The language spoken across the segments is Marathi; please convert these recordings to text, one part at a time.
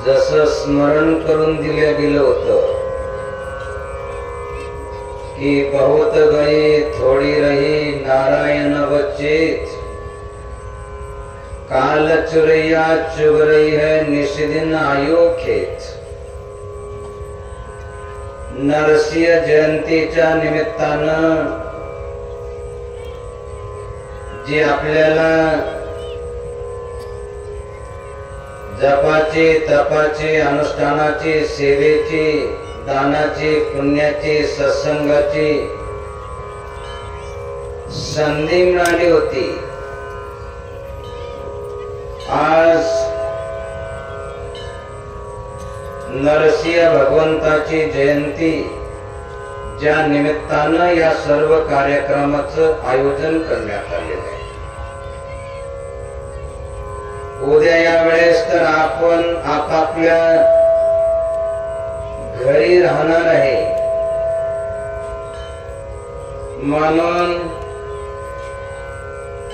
जसं स्मरण करून दिलं गेलं होतं कि बहुत गई थोड़ी रही नारायण बच्चेत, काल चुरैया चुग रही है निशिदिन आयु खेत। नरसिंह जयंतीच्या निमित्तानं जी आपल्याला जपाची तपाची अनुष्ठानाची सेवेची दानाची पुण्याची सत्संगाची संधी मिळाली होती, आज नरसिंह भगवंताची जयंती ज्या निमित्तानं या सर्व कार्यक्रमाचं आयोजन करण्यात आलेलं आहे। उद्या या वेळेस तर आपण आपापल्या घरी राहणार आहे, म्हणून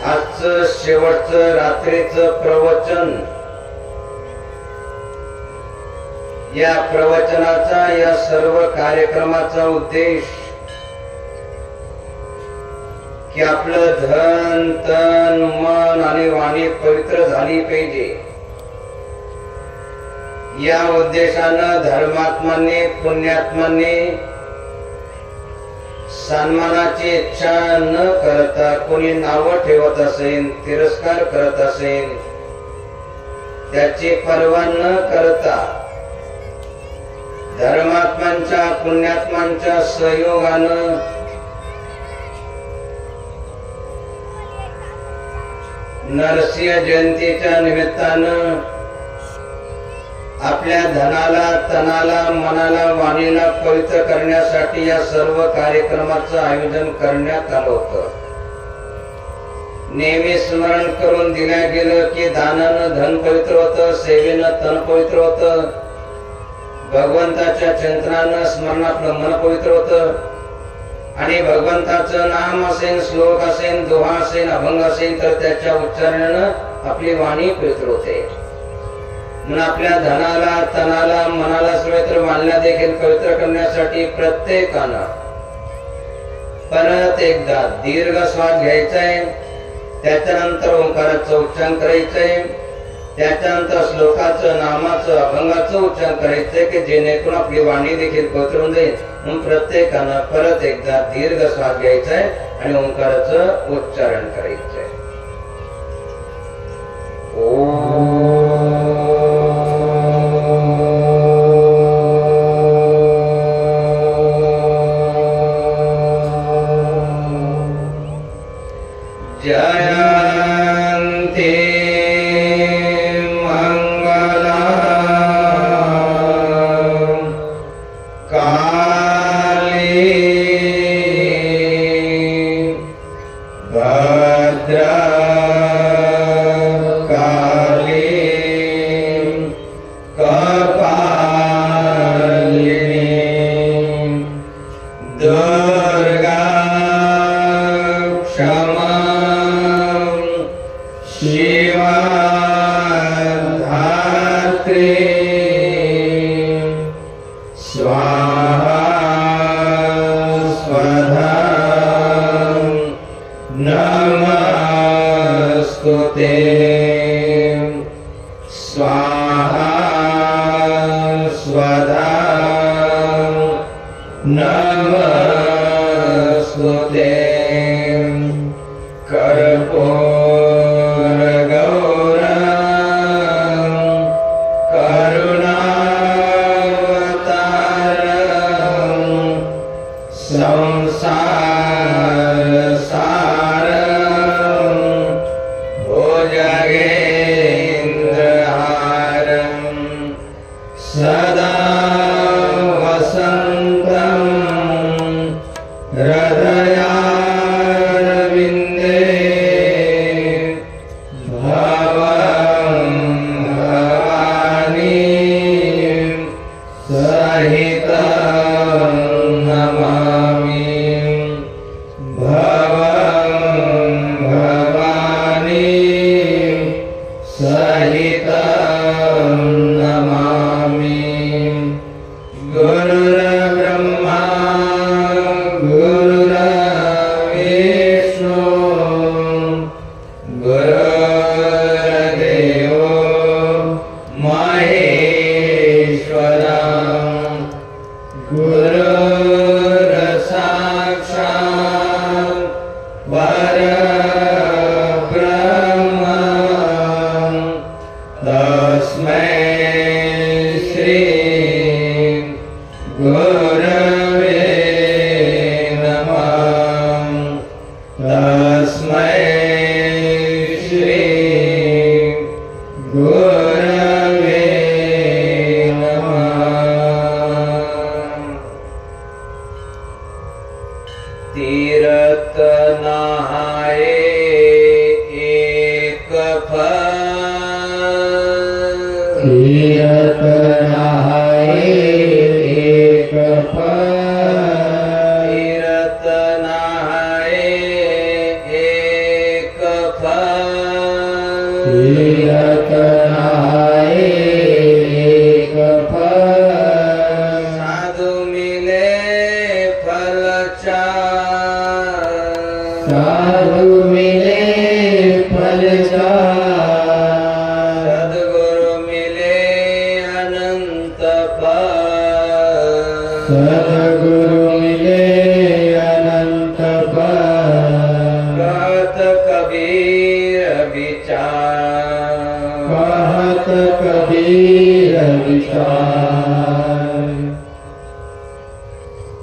आजचं शेवटचं रात्रीचं प्रवचन, या प्रवचनाचा या सर्व कार्यक्रमाचा उद्देश की आपलं धन तन मन आणि वाणी पवित्र झाली पाहिजे। या उद्देशानं धर्मात्मांनी पुण्यात्मांनी सन्मानाची इच्छा न करता, कोणी नाव ठेवत असेल तिरस्कार करत असेल त्याची पर्वा न करता धर्मात्मांच्या पुण्यात्मांच्या सहयोगानं नरसिंह जयंतीच्या निमित्तानं आपल्या धनाला तनाला मनाला वाणीला पवित्र करण्यासाठी या सर्व कार्यक्रमाचं आयोजन करण्यात आलं होतं। नेहमी स्मरण करून दिल्या गेलं की दानानं धन पवित्र होतं, सेवेनं तन पवित्र होतं, भगवंताच्या चिंतनानं स्मरणातलं मन पवित्र होतं आणि भगवंताचं नाम असेल, श्लोक असेल, दोहा असेल, अभंग असेल तर त्याच्या उच्चारणानं आपली वाणी पवित्र होते। म्हणून आपल्या धनाला तनाला मनाला पवित्र वाणीला देखील पवित्र करण्यासाठी प्रत्येकानं परत एकदा दीर्घ श्वास घ्यायचाय, त्याच्यानंतर ओंकाराचं उच्चारण करायचंय, त्याच्यानंतर श्लोकाचं नामाचं अभंगाचं उच्चारण करायचंय की जेणेकरून आपली वाणी देखील पवित्र होऊन जाईल। म्हणून प्रत्येकानं परत एकदा दीर्घ श्वास घ्यायचाय आणि ओंकाराचं उच्चारण करायचंय। सहितं नमामि।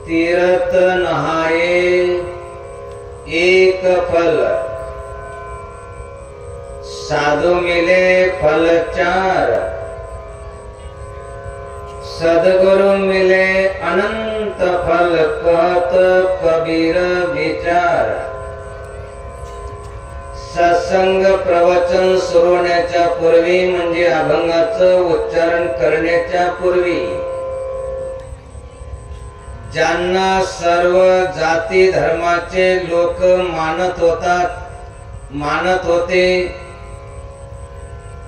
तीरथ नहाए एक फल, साधु मिले फल चार, सदगुरु मिले अनंत फल, कहत कबीर विचार। सत्संग प्रवचन सुरू होण्याच्या पूर्वी म्हणजे अभंगाचं उच्चारण करण्याच्या पूर्वी ज्यांना सर्व जाती धर्माचे लोक मानत होते,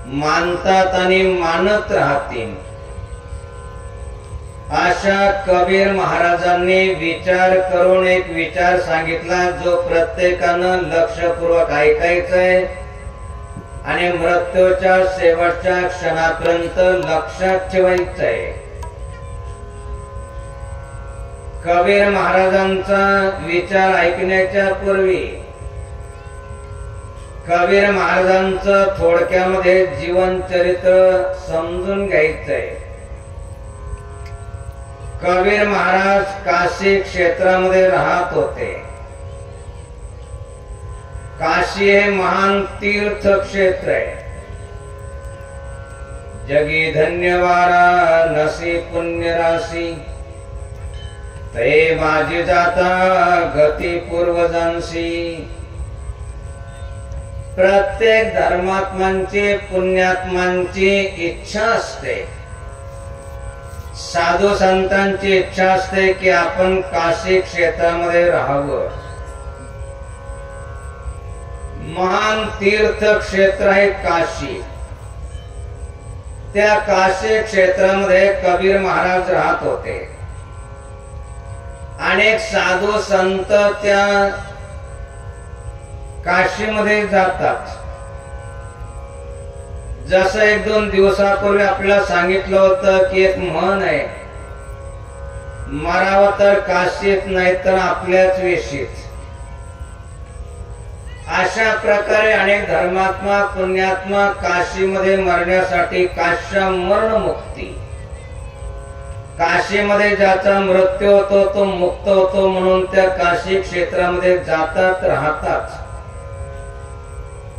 मानतात आणि मानत राहतील, अशा कबीर महाराजांनी विचार करून एक विचार सांगितला जो प्रत्येकानं लक्षपूर्वक ऐकायचा आहे आणि मृत्यूच्या शेवटच्या क्षणापर्यंत लक्षात ठेवायचं आहे। कबीर महाराजांचा विचार ऐकण्याच्या पूर्वी कबीर महाराजांचं थोडक्यामध्ये जीवन चरित्र समजून घ्यायचंय। कबीर महाराज काशी क्षेत्रामध्ये राहत होते। काशी हे महान तीर्थ क्षेत्र आहे। जगी धन्यवारा नसी पुण्य राशी, ते माझी जाता गती पूर्वजांशी। प्रत्येक धर्मात्मांची पुण्यात्मांची इच्छा असते, साधू संतांची इच्छा असते की आपण काशी क्षेत्रामध्ये राहावं। महान तीर्थ क्षेत्र आहे काशी। त्या काशी क्षेत्रामध्ये कबीर महाराज राहत होते। अनेक साधू संत त्या काशीमध्ये जातात। जसं एक दोन दिवसापूर्वी आपल्याला सांगितलं होतं की एक म्हण आहे, मरावं तर काशीत नाही तर आपल्याच वेशीत। अशा प्रकारे अनेक धर्मात्मा पुण्यात्मा काशीमध्ये मरण्यासाठी काश्य मरण मुक्ती, काशीमध्ये ज्याचा मृत्यू होतो तो मुक्त होतो म्हणून त्या काशी क्षेत्रामध्ये जातात, राहतात।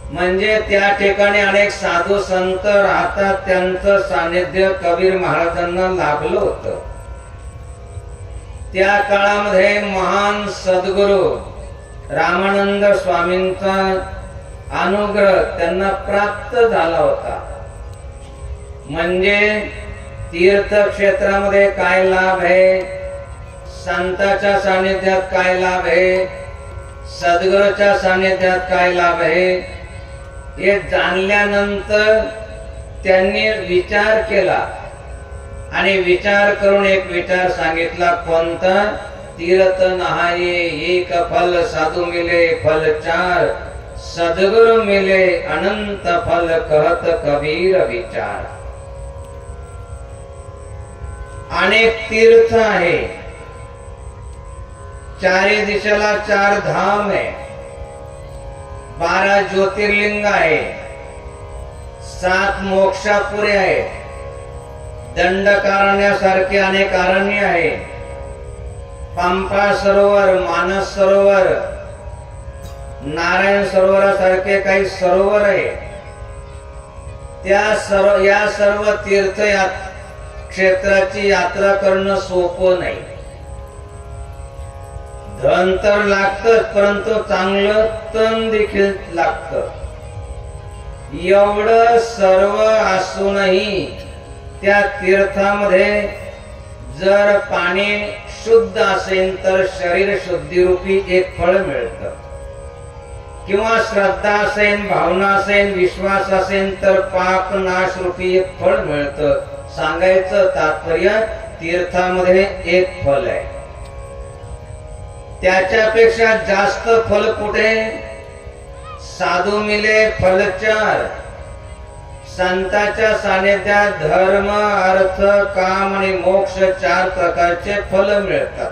म्हणजे त्या ठिकाणी अनेक साधू संत राहतात, त्यांचं सानिध्य कबीर महाराजांना लाभलं होतं। त्या काळामध्ये महान सद्गुरु रामानंद स्वामींचा अनुग्रह त्यांना प्राप्त झाला होता। म्हणजे तीर्थ क्षेत्रामध्ये काय लाभ आहे, संताच्या सानिध्यात काय लाभ आहे, सद्गुरूच्या सानिध्यात काय लाभ आहे, हे जाणल्यानंतर त्यांनी विचार केला आणि विचार करून एक विचार सांगितला। कोणता? तीर्थ नहाये एक फल, साधू मिले फल चार, सद्गुरु मिले अनंत फल, कहत कबीर विचार। अनेक तीर्थ आहे चारी दिशेला 4 धाम आहे, 12 ज्योतिर्लिंग आहे, 7 मोक्षापुरे आहे, दंडकारण्यासारखे अनेक अरण्य आहे, पंपा सरोवर, मानस सरोवर, नारायण सरोवरासारखे काही सरोवर आहे. या सर्व तीर्थ क्षेत्राची यात्रा करणं सोपं नाही. धन तर लागतच, परंतु चांगलं तन देखील लागतं. एवढं सर्व असूनही त्या तीर्थामध्ये जर पाणी शुद्ध असेल तर शरीर शुद्धीरूपी एक फळ मिळतं, किंवा श्रद्धा असेल, भावना असेल, विश्वास असेल तर पाप नाश रूपी एक फळ मिळतं. सांगायचं तात्पर्य तीर्थामध्ये एक फल आहे, त्याच्यापेक्षा जास्त फल कुठे? साधू मिले फलचार. संताच्या सानिध्यात धर्म, अर्थ, काम आणि मोक्ष 4 प्रकारचे फल मिळतात.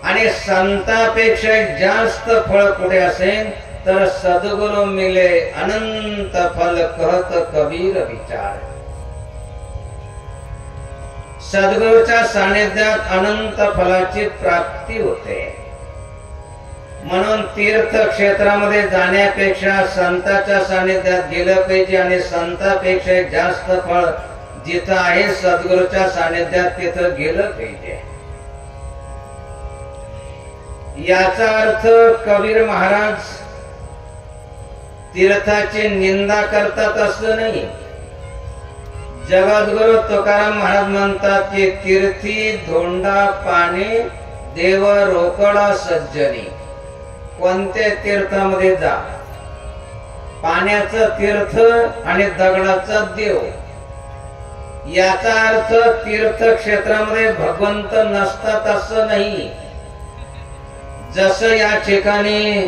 आणि संतापेक्षा जास्त फळ कुठे असेल तर सद्गुरु मिले अनंत फल कहत कबीर विचार. सद्गुरूच्या सानिध्यात अनंत फलाची प्राप्ती होते. म्हणून तीर्थ क्षेत्रामध्ये जाण्यापेक्षा संताच्या सानिध्यात गेलं पाहिजे, आणि संतापेक्षा जास्त फळ जिथं आहे सद्गुरूच्या सानिध्यात तिथं गेलं पाहिजे. याचा अर्थ कबीर महाराज तीर्थाची निंदा करतात असं नाही. जगद्गुरु तुकाराम महाराज म्हणतात की तीर्थी धोंडा पाणी देव रोकडा सज्जनी. कोणत्या तीर्थामध्ये जा, पाण्याचं तीर्थ आणि दगडाचा देव. याचा अर्थ तीर्थ क्षेत्रामध्ये भगवंत नसतात असं नाही. जसं या ठिकाणी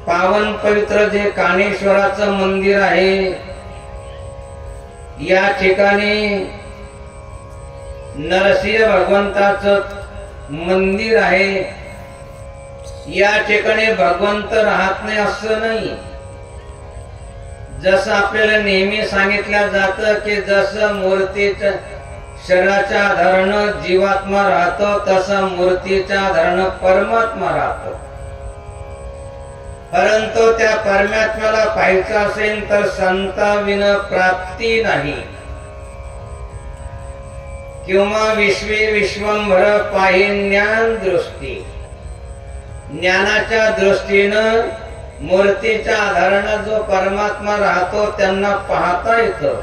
पावन पवित्र जे काणेश्वराचं मंदिर आहे, या ठिकाणी नरसिंह भगवंताचं मंदिर आहे, या ठिकाणी भगवंत राहत नाही असं नाही. जसं आपल्याला नेहमी सांगितलं जातं की जसं मूर्तीच्या शरीराच्या आधारानं जीवात्मा राहतो, तसं मूर्तीच्या आधारानं परमात्मा राहतो. परंतु त्या परमात्म्याला पाहायचं असेल तर संताविना प्राप्ती नाही. किंवा विश्वे विश्वंभर पाहि ज्ञान दृष्टी. ज्ञानाच्या दृष्टीनं मूर्तीच्या आधारानं जो परमात्मा राहतो त्यांना पाहता येतं.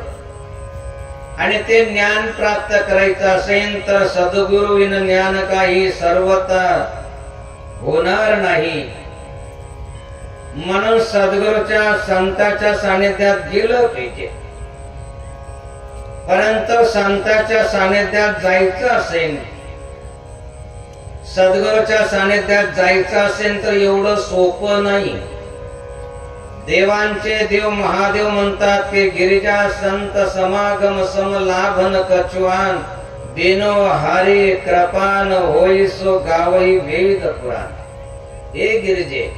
आणि ते ज्ञान प्राप्त करायचं असेल तर सद्गुरु विन ज्ञान काही सर्वता होणार नाही. म्हणून सद्गुरूच्या संताच्या सानिध्यात गेलं पाहिजे. परंतु संताच्या सानिध्यात जायचं असेल, सद्गुरूच्या सानिध्यात जायचं असेल तर एवढं सोपं नाही. देवांचे देव महादेव म्हणतात की गिरिजा संत समागम समलाभन कछुआन बिनो हरि कृपान होई सो गावई वेद पुराण. हे गिरिजे,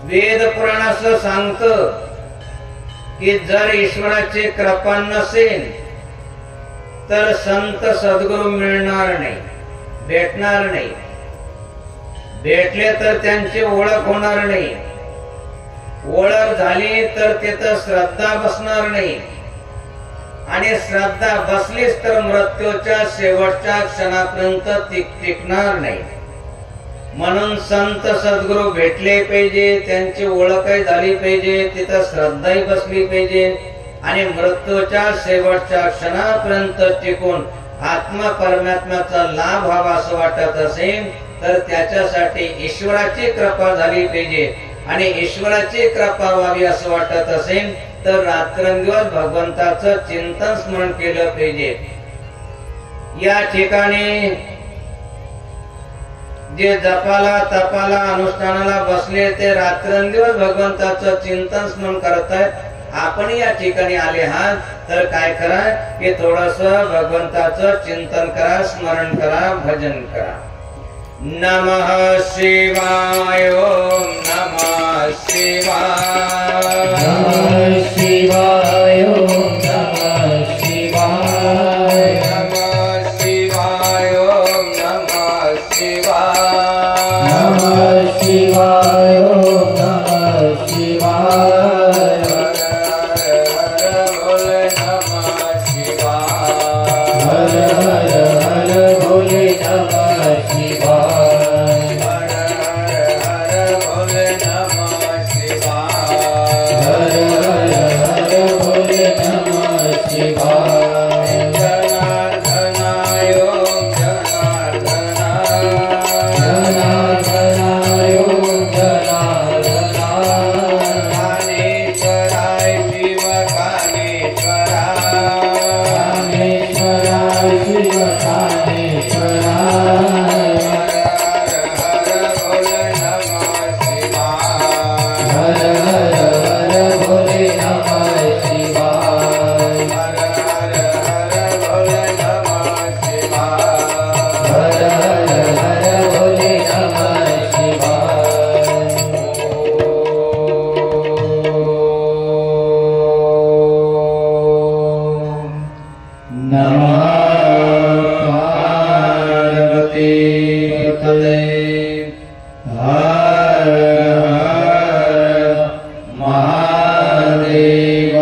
वेद पुराण असं सांगतं की जर ईश्वराची कृपा नसेल तर संत सद्गुरु मिळणार नाही, भेटणार नाही. भेटले तर त्यांची ओळख होणार नाही. ओळख झाली तर तिथं श्रद्धा बसणार नाही. आणि श्रद्धा बसलीच तर मृत्यूच्या शेवटच्या क्षणापर्यंत टिकणार नाही. म्हणून संत सद्गुरु भेटले पाहिजे, त्यांची ओळखही झाली पाहिजे, तिथं श्रद्धाही बसली पाहिजे. आणि मृत्यूच्या शेवटच्या क्षणापर्यंत टिकून आत्मा परमात्म्याचा लाभ व्हावा असं वाटत असेल तर त्याच्यासाठी ईश्वराची कृपा झाली पाहिजे. आणि ईश्वराची कृपा व्हावी असं वाटत असेल तर रात्रंदिवस भगवंताचं चिंतन स्मरण केलं पाहिजे. या ठिकाणी जे जपाला तपाला अनुष्ठानाला बसले ते रात्रंदिवस भगवंताचं चिंतन स्मरण करत आहेत. आपण या ठिकाणी आले आहात तर काय करा की थोडस भगवंताचं चिंतन करा, स्मरण करा, भजन करा. नमः शिवाय ओम नमः शिवाय नमः शिवाय ओम नमः शिवाय नमः शिवाय ओम नमः शिवाय नमः शिवाय ओम नमः शिवाय हर हर भोले नमः शिवाय हर हर भोले नमः शिवाय हर हर भोले नमः शिवाय जनार्दनाय ओम जनार्दनाय जनार्दनाय ओम जनार्दनाय कामेश्वराय शिव कामेश्वराय कामेश्वराय शिव कामेश्वराय हर हर भोले नमः शिवाय हर हर भोले नमः शिवाय हर हर भोले नमः शिवाय नमः पार्वती पतये हर हर महादेव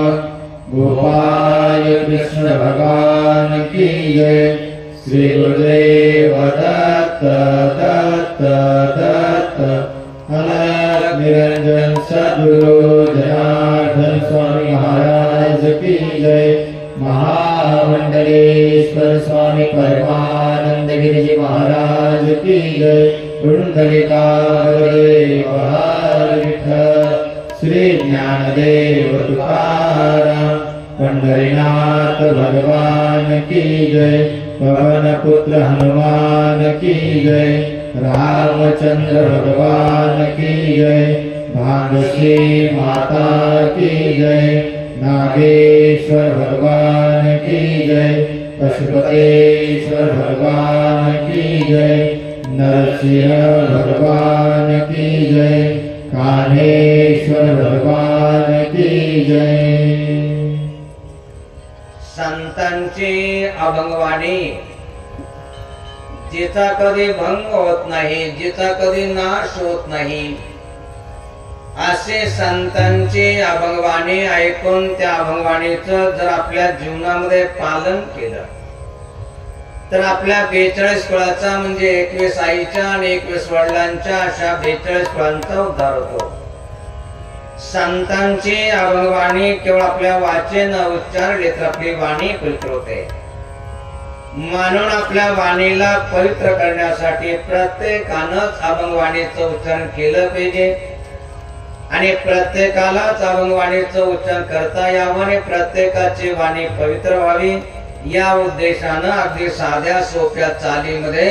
गोपाल कृष्ण भगवान की जय श्री गुरुदेव दत्त दत्त दत्त अलग निरंजन सद्गुरु जनार्दन स्वामी महाराज की जय महामंडलेश्वर स्वामी परमानंद गिरिजी महाराज की जय कुंडलिकाग्रे बहार विठ्ठल श्री ज्ञानदेव तुकाराम पंढरीनाथ भगवान की जय पवन पुत्र हनुमान की जय रामचंद्र भगवान की जय भानुश्री माता की जय नागेश्वर भगवान की जय पशुपतेश्वर भगवान की जय नरसिंह भगवान की जय कान्हेश्वर भगवान की जय संतांची अभंगवाणी जिचा कधी भंग होत नाही जिचा कधी नाश होत नाही असे संतांची अभंगवाणी ऐकून त्या अभंगवाणीचं जर आपल्या जीवनामध्ये पालन केलं तर आपल्या 42 कुळाचा म्हणजे 21 आईच्या आणि 21 वडिलांच्या अशा 42 कुळांचा उद्धार होतो. संतांची अभंगवाणी केवळ आपल्या वाचेने उच्चारली तर आपली वाणी पवित्र होते. म्हणून आपल्या वाणीला पवित्र करण्यासाठी प्रत्येकानंच अभंगवाणीचं उच्चारण केलं पाहिजे आणि प्रत्येकालाच अभंगवाणीचं उच्चारण करता यावं आणि प्रत्येकाची वाणी पवित्र व्हावी या उद्देशानं अगदी साध्या सोप्या चालीमध्ये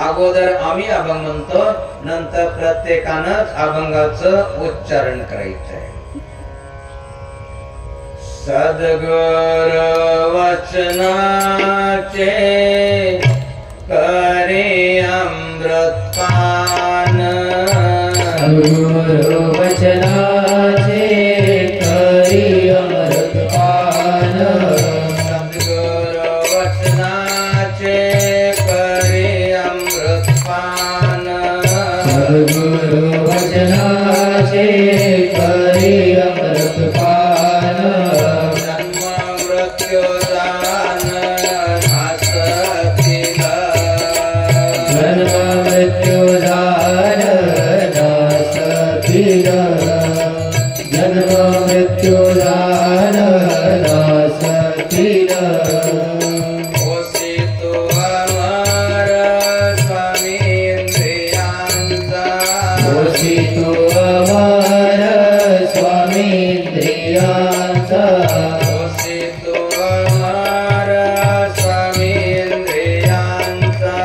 अगोदर आम्ही अभंग म्हणतो, नंतर प्रत्येकानंच अभंगाचं उच्चारण करायचंय. सद्गुरु वचनाचे करे अमृतपान सद्गुरु वचनाचे करी अमृतपान सद्गुरु वचनाचे करे अमृतपान सद्गुरु वचनाचे करी अमृतपान जन्म मृत्यू दान नासतील जन्म मृत्यू दान नासतील जन्म मृत्यू दान नासतील ओसी तू अमर स्वामी इंद्रियांचा ओशी तू अमर स्वामी इंद्रियांचा ओसी तू अमर स्वामी इंद्रियांचा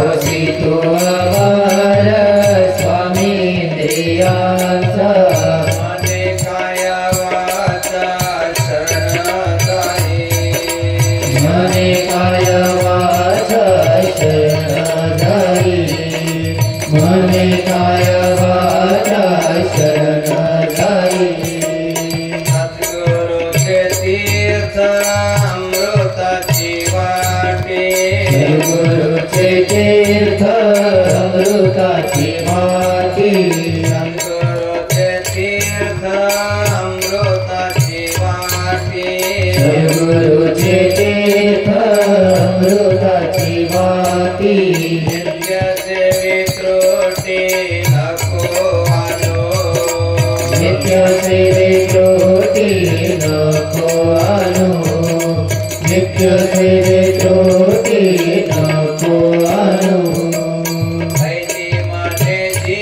ओशी तू अमर स्वामी इंद्रियांचा मने काया वाचा शरण जाई मने काय वाचा शरण जाई माय वाचा शरण जाई सद्गुरुचे तीर्थ अमृताची वाटे सद्गुरुचे तीर्थ अमृताची वाटी सद्गुरुचे तीर्थ अमृताची वाटे सद्गुरुचे तीर्थ अमृताची वाटी नित्य सेवे त्रुटी नको आलो नित्य सेवे त्रुटी नको आणू नित्य सेवे त्रुटी नको आणू ऐनी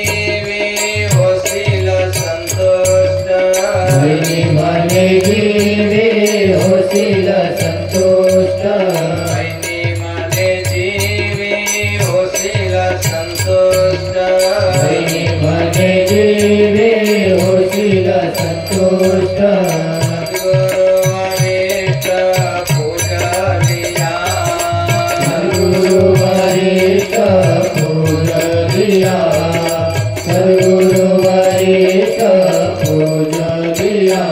मने जीवी होशील संतुष्ट ऐनी मने जीवे होशील संतुष्ट ऐनी मने जीवी होशील संतुष्ट ऐनी मने जीवे होशील संतुष्ट सद्गुरुवरिष्ठ पूजलिया सद्गुरुवरिष्ठ पूजलिया सद्गुरुवरिष्ठ पूजलिया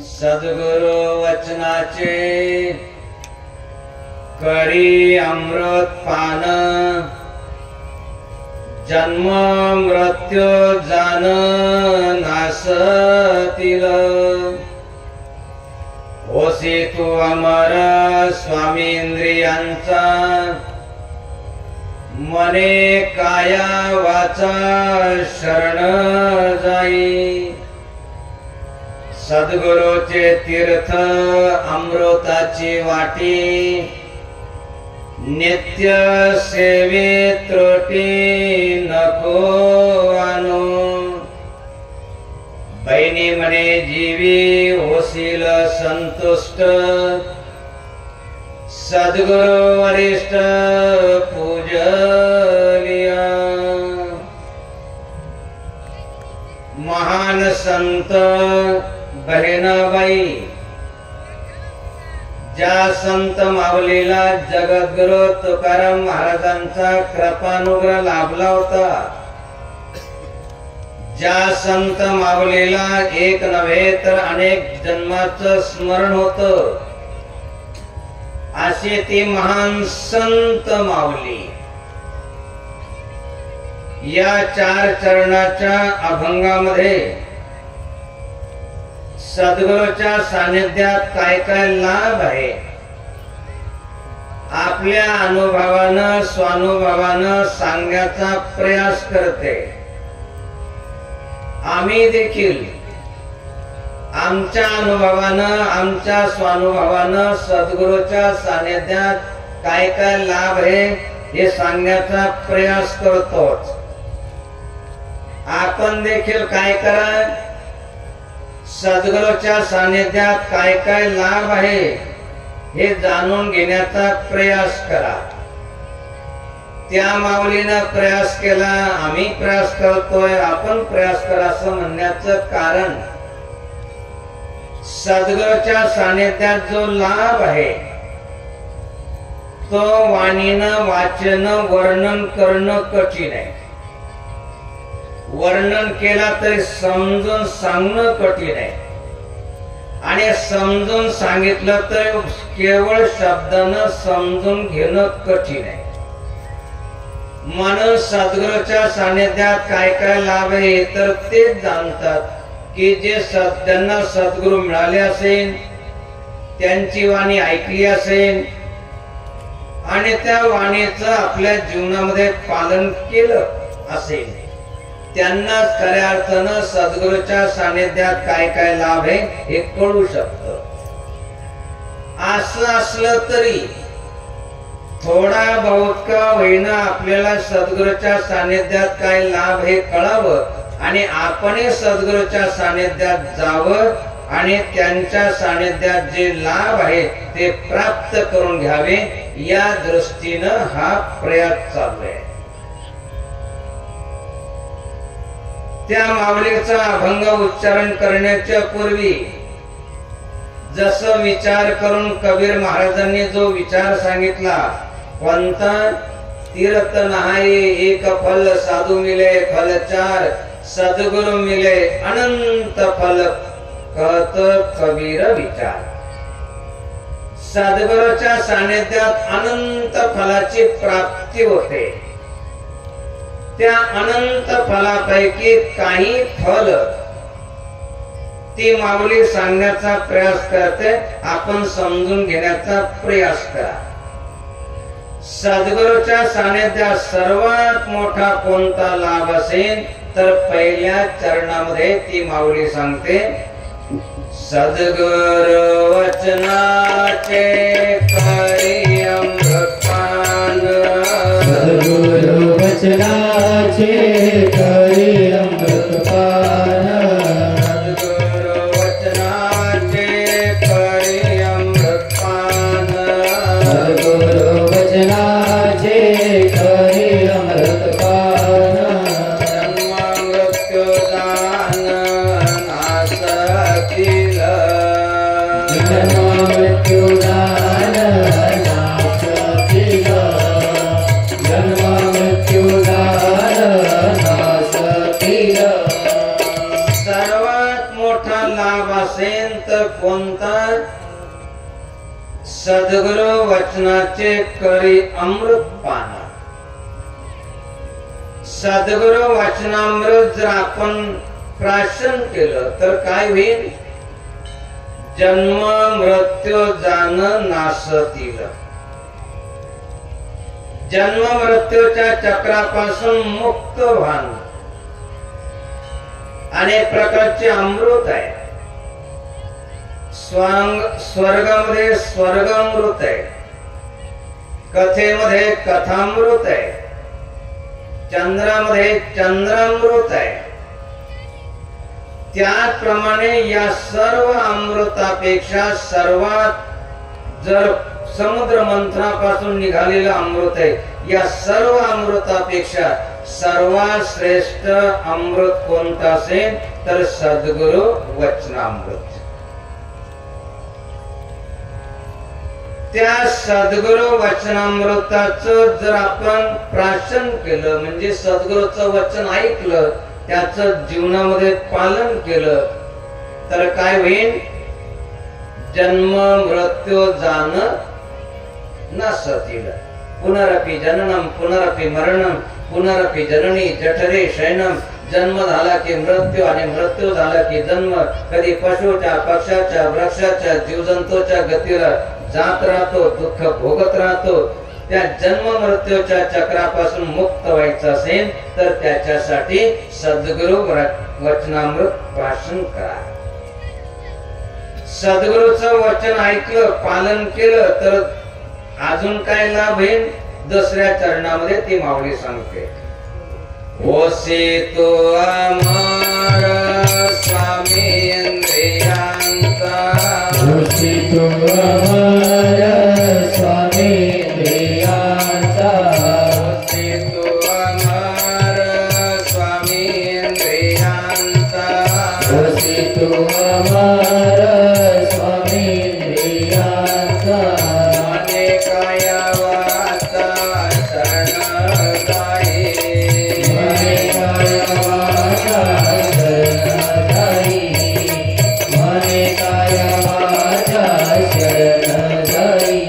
सद्गुरु वचनाचे करी अमृत पान जन्म मृत्यू जान नासतील होसी तू अमर स्वामींद्रियांचा मने काया वाचा शरण जाई सद्गुरुचे तीर्थ अमृताची वाटी नित्य सेवे त्रुटी नको आणू बहिणी म्हणे जीवी होशील संतुष्ट सद्गुरु वरिष्ठ पूजलिया महान संत बहिणाबाई ज्या संत माऊलीला जगद्गुरु तुकाराम महाराजांचा कृपानुग्रह लाभला होता ज्या संत माऊलीला एक नव्हे तर अनेक जन्माचं स्मरण होत अशी ती महान संत माऊली या चार चरणाच्या अभंगामध्ये सद्गुरूच्या सानिध्यात काय काय लाभ आहे आपल्या अनुभवानं स्वानुभवानं सांगण्याचा प्रयास करते आम्ही देखील आमच्या अनुभवानं आमच्या स्वानुभवानं सद्गुरूच्या सानिध्यात काय काय लाभ आहे हे सांगण्याचा प्रयास करतोच आपण देखील काय करा सद्गुरूच्या सानिध्यात काय काय लाभ आहे हे जाणून घेण्याचा प्रयास करा त्या माऊलीनं प्रयास केला आम्ही प्रयास करतोय आपण प्रयास करा असं म्हणण्याचं कारण सद्गुरूच्या सानिध्यात जो लाभ आहे तो वाणीनं वाचन वर्णन करणं कठीण आहे वर्णन केला तरी समजून सांगणं कठीण आहे आणि समजून सांगितलं तर केवळ शब्दानं समजून घेणं कठीण आहे म्हणून सद्गुरूच्या सानिध्यात काय काय लाभ आहे तर तेच जाणतात की जे त्यांना सद्गुरू मिळाले असेल त्यांची वाणी ऐकली असेल आणि त्या वाणीचं आपल्या जीवनामध्ये पालन केलं असेल त्यांना खऱ्या अर्थानं सद्गुरूच्या सानिध्यात काय काय लाभ आहे हे कळू शकतं असं असलं तरी थोडा बहुत का होईना आपल्याला सद्गुरूच्या सानिध्यात काय लाभ हे कळावं आणि आपण सद्गुरूच्या सानिध्यात जावं आणि त्यांच्या सानिध्यात जे लाभ आहे ते प्राप्त करून घ्यावे या दृष्टीनं हा प्रयास चालू आहे त्या माऊलीचा अभंग उच्चारण करण्याच्या पूर्वी जसं विचार करून कबीर महाराजांनी जो विचार सांगितला कोणता तीर्थ नहाई एक फल साधु मिले फल चार सद्गुरु मिले अनंत फल कहत कबीर विचार। सद्गुरूच्या सानिध्यात अनंत फलाची प्राप्ती होते। त्या अनंत फलापैकी काही फल ती माऊली सांगण्याचा प्रयास करते, आपण समजून घेण्याचा प्रयास करा। सद्गुरूच्या सानिध्यात सर्वात मोठा कोणता लाभ असेल तर पहिल्या चरणामध्ये ती माऊली सांगते, सद्गुरु वचनाचे करी अमृतपान। सद्गुरु वचनाचे करी अमृतपान। सद्गुरु वचनाचे करी अमृतपान। सद्गुरु वचनाचे करी अमृतपान। जन्म मृत्यू दान नासतील। जन्म मृत्यू दान नासतील। जन्म मृत्यू दान नासतील। सर्वात मोठा लाभ असेल तर कोणता? सद्गुरु वचनाचे करी अमृतपान। सद्गुरु वचनामृत जर आपण प्राशन केलं तर काय होईल? जन्म मृत्यू जाण नासतील। जन्म मृत्यूच्या चक्रापासून मुक्त व्हान अनेक प्रकारचे अमृत आहे। स्वर्गामध्ये स्वर्गामृत आहे, कथेमध्ये कथामृत आहे, चंद्रामध्ये चंद्रामृत आहे। त्याप्रमाणे या सर्व अमृतापेक्षा सर्वात जर समुद्र मंथनापासून निघालेलं अमृत आहे, या सर्व अमृतापेक्षा सर्वात श्रेष्ठ अमृत कोणतं असेल तर सद्गुरु वचनामृत। त्या सद्गुरु वचनामृताचं जर आपण प्राशन केलं म्हणजे सद्गुरूचं वचन ऐकलं, त्याचं जीवनामध्ये पालन केलं तर काय होईल? जन्म मृत्यू जाण नासतील। पुनरपि जननम पुनरपि मरणम पुनरपि जननी जठरे शयनम। जन्म झाला की मृत्यू आणि मृत्यू झाला की जन्म। कधी पशुच्या पक्षाच्या वृक्षाच्या जीवजंतूच्या गतीला जात राहतो, दुःख भोगत राहतो। त्या जन्म मृत्यूच्या चक्रापासून मुक्त व्हायचं असेल तर त्याच्यासाठी सद्गुरु वचनामृत प्राशन करा। सद्गुरूचं वचन ऐकलं, पालन केलं तर अजून काय लाभ होईल? दुसऱ्या चरणामध्ये ती माऊली सांगते, ओसी तो अमर स्वामी इंद्रियांचा। ओसी तो अमर स्वामी इंद्रियांचा। ओसी तो अमर स्वामी इंद्रियांचा। ओसी तो अमर स्वामी इंद्रियांचा। मने काया वाचा शरण जाई। मने काया वाचा शरण जाई। मने काया वाचा शरण जाई।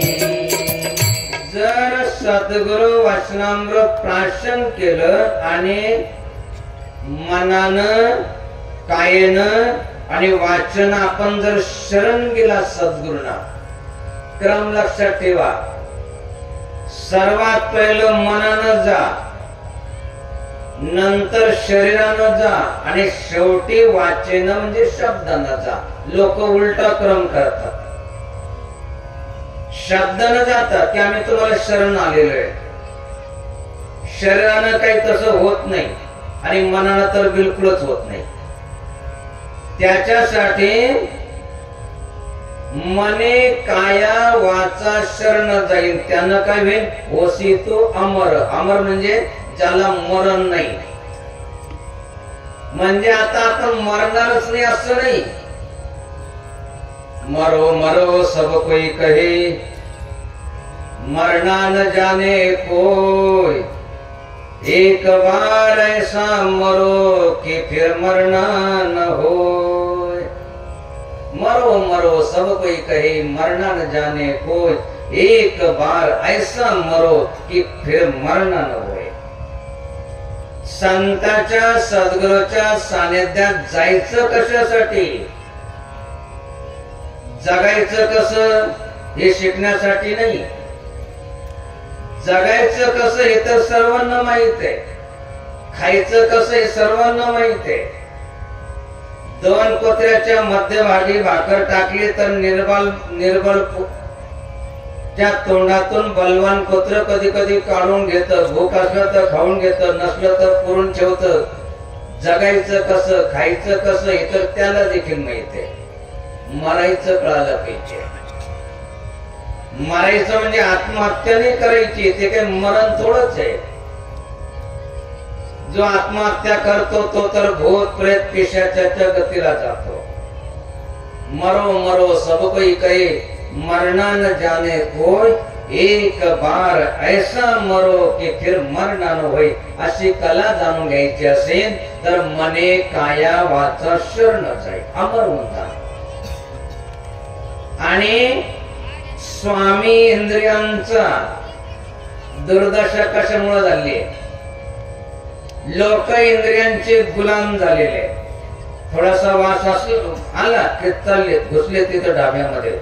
जर सद्गुरु वचनामृत प्राशन केलं आणि मनानं कायेनं आणि वाचन आपण जर शरण गेला सद्गुरूंना, क्रम लक्षात ठेवा। सर्वात पहिलं मनानं जा, नंतर शरीरानं जा आणि शेवटी वाचेनं म्हणजे शब्दानं जा। लोक उलटा क्रम करतात। शब्दानं जातात की आम्ही तुम्हाला शरण आलेलो आहे, शरीरानं काही तसं होत नाही आणि मनानं तर बिलकुलच होत नाही। त्याच्यासाठी मने काया वाचा शरण जाईल, त्यानं काय होईल? ओसी तो अमर। अमर म्हणजे ज्याला मरण नाही, म्हणजे आता आपण मरणारच नाही असं नाही। मरो मरो सब कोई कहे, मरना न जाने कोई, एक बार ऐसा मरो कि फिर मरना न होए। मरो मरो सब कोई कहे, मरना न जाने कोई, एक बार ऐसा मरो कि फिर मरना न होय। संताच्या सद्गुरूच्या सानिध्यात जायचं कशासाठी, जगायचं कसं हे शिकण्यासाठी नाही, जगायचं कसं हे तर सर्वांना माहित आहे, खायचं कसं हे सर्वांना माहित आहे। दोन कुत्र्याच्या मध्यभागी भाकर टाकली तर निर्बल त्या तोंडातून बलवान कुत्र कधी कधी काढून घेतं, भूक असलं तर खाऊन घेतं, नसलं तर पुरून ठेवतं। जगायचं कसं, खायचं कसं हे तर त्याला देखील माहित आहे। मरायचं कळालं पाहिजे। मरायचं म्हणजे आत्महत्या नाही करायची, ते काही मरण थोडंच आहे। जो आत्महत्या करतो तो तर भूत प्रेत पिशाचाच्या गतीला जातो। मरो मरो सब कोई कहे, मरना न जाने कोई, एक बार ऐसा मरो कि फिर मरना न होय। अशी कला जाणून घ्यायची असेल तर मने काया वाचा शरण जाई, अमर होता। आणि स्वामी इंद्रियांचा दुर्दशा कशामुळे झाली, लोक इंद्रियांचे गुलाम झालेले। थोडासा वास आला की चालले घुसले तिथं डाब्यामध्ये,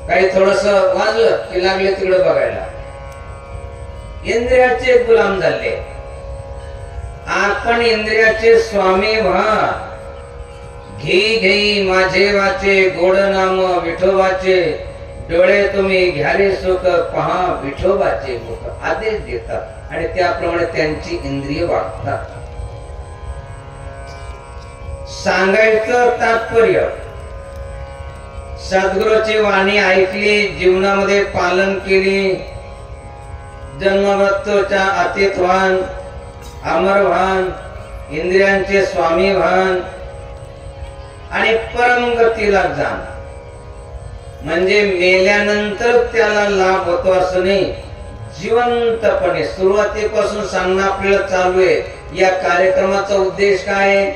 काही थोडस वाजलं की लागले तिकडे बघायला। इंद्रियाचे गुलाम झाले। आपण इंद्रियाचे स्वामी व्हा। घे घे माझे वाचे, गोड नाम विठोबाचे, डोळे तुम्ही घ्याले सुख, पहा विठोबाचे मुख। आदेश देतात आणि त्याप्रमाणे त्यांची इंद्रिय वागतात। सांगायचं तात्पर्य, सद्गुरूची वाणी ऐकली, जीवनामध्ये पालन केली, जन्ममृत्यूच्या अतीत व्हान, अमर व्हान, इंद्रियांचे स्वामी व्हान आणि परम गतीला जाण। म्हणजे मेल्यानंतर त्याला लाभ होतो असं नाही, जिवंतपणे। सुरुवातीपासून सांगणं आपल्याला चालू आहे। या कार्यक्रमाचा उद्देश काय आहे,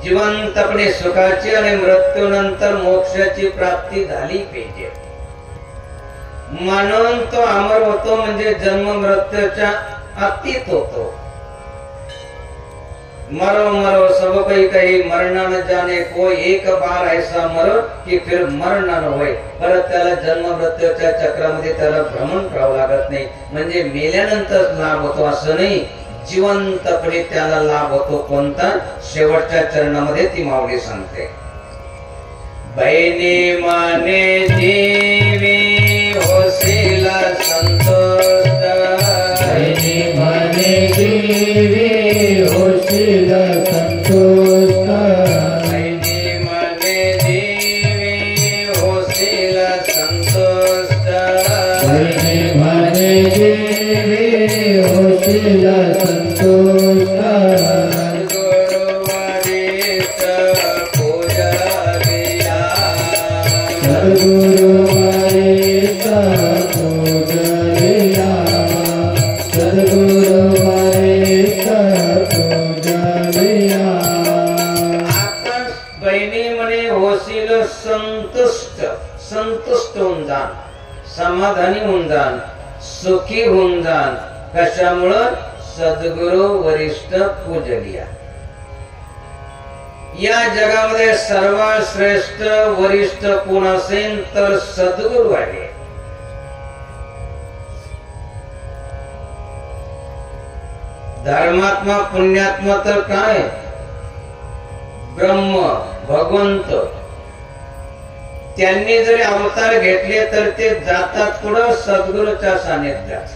जिवंतपणे सुखाची आणि मृत्यूनंतर मोक्षाची प्राप्ती झाली पाहिजे। म्हणून तो अमर होतो, म्हणजे जन्म मृत्यूच्या अतीत होतो। मरो मरो सब कोई कहे, मरना न जाने कोई, एक बार ऐसा मरो कि फिर मरना न होय। परत त्याला जन्म मृत्यूच्या चक्रामध्ये त्याला भ्रमण करावं लागत नाही। म्हणजे मेल्यानंतर लाभ होतो असं नाही, जिवंतपणे त्याला लाभ होतो। कोणता, शेवटच्या चरणामध्ये ती माऊली सांगते, बहिणी माने जीवी होशीला संतोष, बहिणी माने जीवी होशीला संतोष, बहिणी माने जीवी होशीला संतोष, बहिणी माने जीवी होशीला संतोष, सद्गुरु वरिष्ठ पूजा दिया, सद्गुरु वरिष्ठ पूजलिया, सद्गुरु वरिष्ठ पूजलिया। आपण बहिणी म्हणे होशील संतुष्ट, संतुष्ट होऊन जाण, समाधानी होऊन जाण, सुखी होऊन जाण। कशामुळं, सद्गुरु वरिष्ठ पूजलिया। या जगामध्ये सर्वात श्रेष्ठ वरिष्ठ कोण असेल तर सद्गुरु आहे। धर्मात्मा पुण्यात्मा तर काय, ब्रह्म भगवंत। त्यांनी जरी अवतार घेतले तर ते जातात कुठं, सद्गुरूच्या सानिध्यात।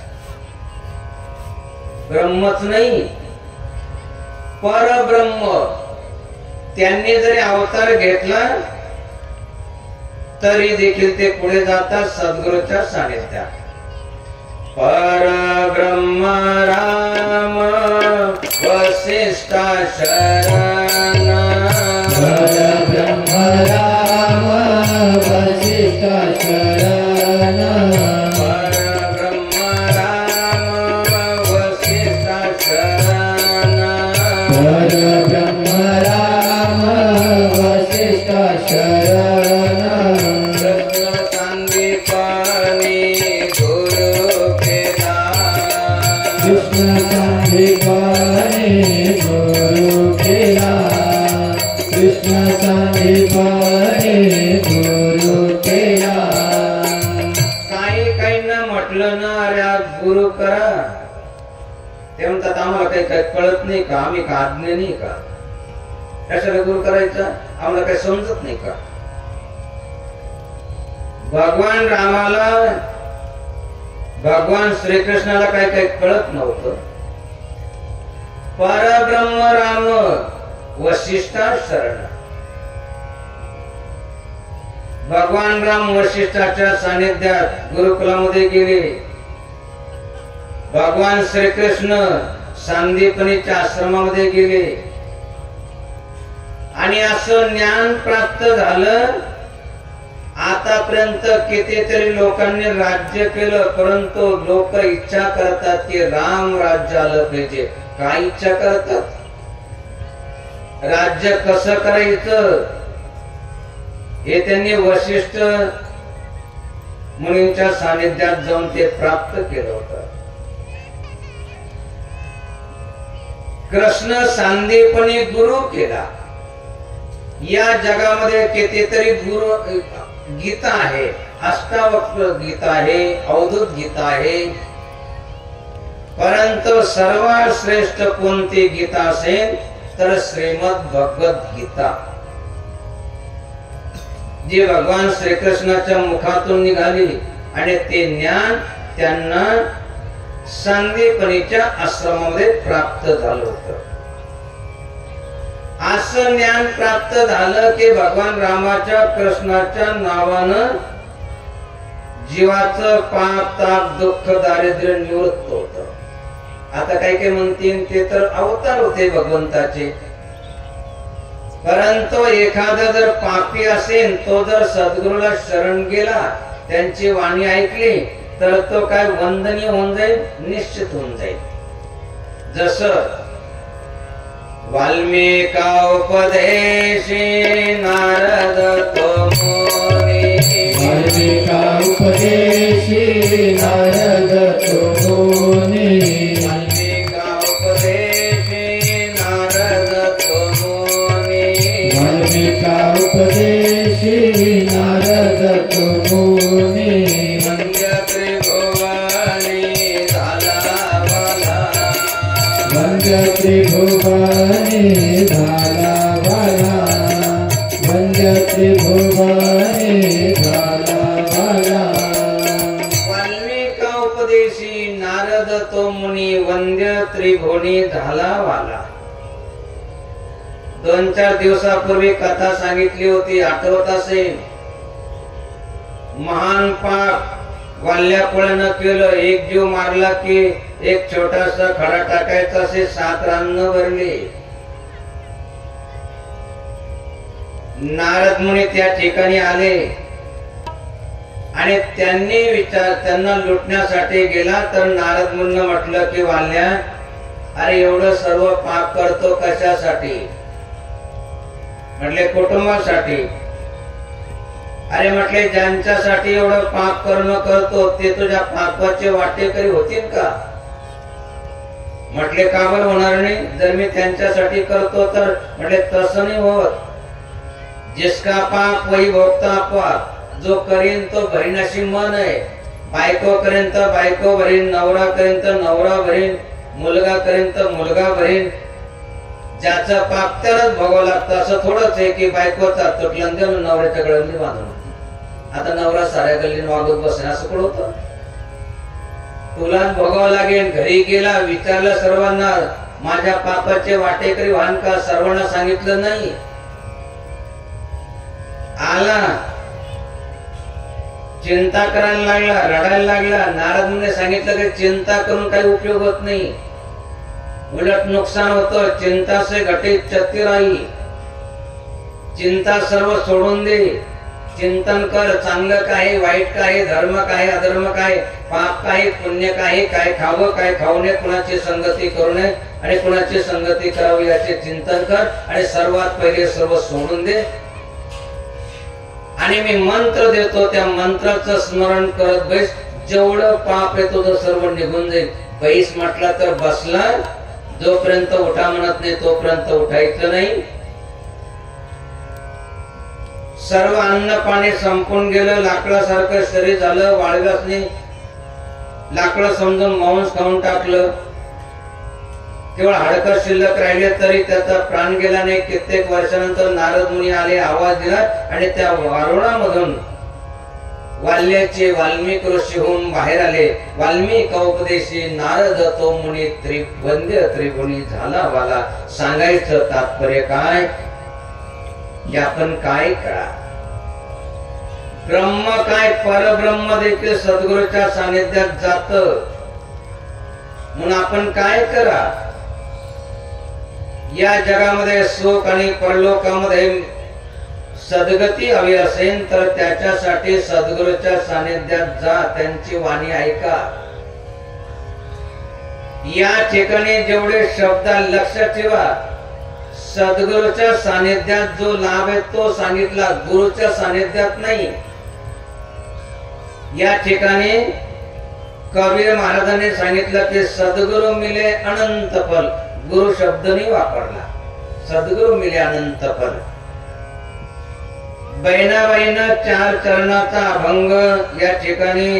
ब्रह्मच नाही, परब्रह्म। त्यांनी जरी अवतार घेतला तरी देखील ते पुढे जातात सद्गुरूच्या सानिध्यात। परब्रह्म राम वसिष्ठा शरण, परब्रह्म राम वसिष्ठा शरण, काही काही कळत नाही का? आम्ही का अज्ञानी का? कशाला गुरु करायचा? आम्हाला काही समजत नाही का? भगवान रामाला, भगवान श्रीकृष्णाला काय काही कळत नव्हतं. परब्रह्म राम वशिष्ठा शरण. भगवान राम वशिष्ठाच्या सानिध्यात गुरुकुलामध्ये गेले. भगवान श्रीकृष्ण सांदीपनीच्या आश्रमामध्ये गेले आणि असं ज्ञान प्राप्त झालं. आतापर्यंत कितीतरी लोकांनी राज्य केलं, परंतु लोक इच्छा करतात की राम राज्य आलं पाहिजे. काय इच्छा करतात? राज्य कसं करायचं हे त्यांनी वशिष्ठ मुनींच्या सानिध्यात जाऊन ते प्राप्त केलं होतं. कृष्ण सांदीपनी गुरु केला. या जगामध्ये कितीतरी गुरु गीता आहे, अष्टावक्र गीता आहे, अवधूत गीता आहे, परंतु सर्वात श्रेष्ठ कोणती गीता असेल तर श्रीमद भगवत गीता, जी भगवान श्रीकृष्णाच्या मुखातून निघाली आणि ते ज्ञान त्यांना सांदीपनीच्या आश्रमामध्ये प्राप्त झालं होतं. असं ज्ञान प्राप्त झालं की भगवान रामाच्या कृष्णाच्या नावानं जीवाचं पाप ताप दुःख दारिद्र्य निवृत्त होत. आता काही काही म्हणतील ते तर अवतार होते भगवंताचे, परंतु एखादा जर पापी असेल तो जर सद्गुरूला शरण गेला, त्यांची वाणी ऐकली तर तो काय वंदनीय होऊन जाईल, निश्चित होऊन जाईल. जसं वाल्मिका उपदेशी नारद तो मुनी, वाल्मिका उपदेशी नारद तो मुनी, वाल्मिका उपदेशी नारद तो मुनी, वाल्मिका उपदेशी नारद तो मुनी, वंद्य त्रिभुवनी झाला वाला, वंद्य त्रिभुवनी झाला वाला, वंद्य त्रिभुवनी झाला वाला. वाल्मिका उपदेशी नारद तो मुनी, वंद्य त्रिभुवनी झाला वाला. 2-4 दिवसापूर्वी कथा सांगितली होती, आठवत असेल. महान पाप वाल्यापुळ्यानं केलं. एक जीव मारला की एक छोटासा खडा टाकायचा, असे 7 रान भरले. नारद मुनी त्या ठिकाणी आले आणि त्यांना लुटण्यासाठी गेला. तर नारद मुनीनं म्हटलं की वाल्या, अरे एवढं सर्व पाप करतो कशासाठी? म्हटले कुटुंबासाठी. अरे म्हटले ज्यांच्यासाठी एवढं पाप कर्म करतो ते तुझ्या पापाचे वाटेकरी होतील का? म्हटले का बरं होणार नाही? जर मी त्यांच्यासाठी करतो तर? म्हटले तसं नाही होत. जिसका पाप वही भोगता पाप, जो करीन तो भरीन अशी मन आहे. बायको करेन तर बायको भरीन, नवरा करेन तर नवरा भरीन, मुलगा करेन तर मुलगा भरीन. ज्याचं पाप त्यालाच भोगावं लागतं. असं थोडंच आहे की बायकोचा तुटलं देऊन नवऱ्याच्या गळ्यामध्ये बांधून, आता नवरा साऱ्या गल्लीने वागत बसेल असं कुठं होतं? तुलाच भोगावं लागेल. घरी गेला, विचारलं सर्वांना, माझ्या पापाचे वाटेकरी व्हान का? सर्वांना सांगितलं नाही. आला, चिंता करायला लागला, रडायला लागला. नारद मुनीने सांगितलं की चिंता करून काही उपयोग होत नाही, उलट नुकसान होतं. चिंता से घटित क्षति राही. चिंता सर्व सोडून दे, चिंतन कर. चांगलं काय, वाईट काय, धर्म काय, अधर्म काय, पाप काय, पुण्य काय, काय खावं काय खाऊ नये, कुणाची संगती करू नये आणि कुणाची संगती करावी याचे चिंतन कर. आणि सर्वात पहिले सर्व सोडून दे. आणि मी मंत्र देतो, त्या मंत्राचं स्मरण करत बैस. जेवढं पाप आहे तुझं सर्व निघून जाईल. बैस म्हटला तर बसला. जोपर्यंत उठा म्हणत नाही तोपर्यंत उठायचं नाही. सर्व अन्न पाणी संपून गेलं. लाकडासारखं शरीर झालं. वाळव्यासनी लाकडं समजून मांस खाऊन टाकलं. केवळ हाडकं शिल्लक राहिले तरी त्याचा प्राण गेला नाही. कित्येक वर्षानंतर नारद मुनी आले, आवाज दिला आणि त्या वारुणामधून वाल्ल्याचे वाल्मिक ऋषी होऊन बाहेर आले. वाल्मिक उपदेशी नारद तो मुनी त्रिवंद्य त्रिगुणी झाला वाला. सांगायचं तात्पर्य काय की आपण काय करा, ब्रह्म काय परब्रह्म देखील सद्गुरूच्या सानिध्यात जात. म्हणून आपण काय करा, या जगामध्ये सुख आणि परलोकामध्ये सद्गती हवी असेल तर त्याच्यासाठी सद्गुरूच्या सानिध्यात जा, त्यांची वाणी ऐका. या ठिकाणी जेवढे शब्द लक्षात ठेवा, सद्गुरूच्या सानिध्यात जो लाभ आहे तो सांगितला, गुरुच्या सानिध्यात नाही. या ठिकाणी कबीर महाराजांनी सांगितलं की सद्गुरु मिले अनंत फल. गुरु शब्द नाही वापरला, सद्गुरु मिले अनंत फल. बहिणाबाईनं 4 चरणाचा अभंग या ठिकाणी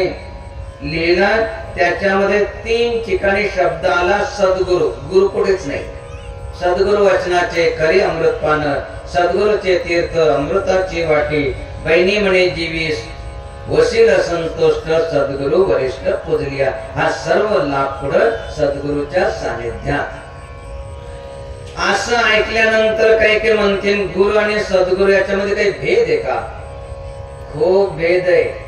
लिहिला. त्याच्यामध्ये 3 ठिकाणी शब्द आला सद्गुरु. गुरु कुठेच नाही. सद्गुरु वचनाचे खरी अमृतपान, सद्गुरूचे तीर्थ अमृताची वाटी. बहिणी म्हणे जीवीस वशील संतोष्ट, सद्गुरु वरिष्ठ पूजलिया. हा सर्व लाभ पुढे सद्गुरूच्या सानिध्यात. असं ऐकल्यानंतर काही म्हणतील गुरु आणि सद्गुरु याच्यामध्ये काही भेद आहे का? खूप भेद आहे.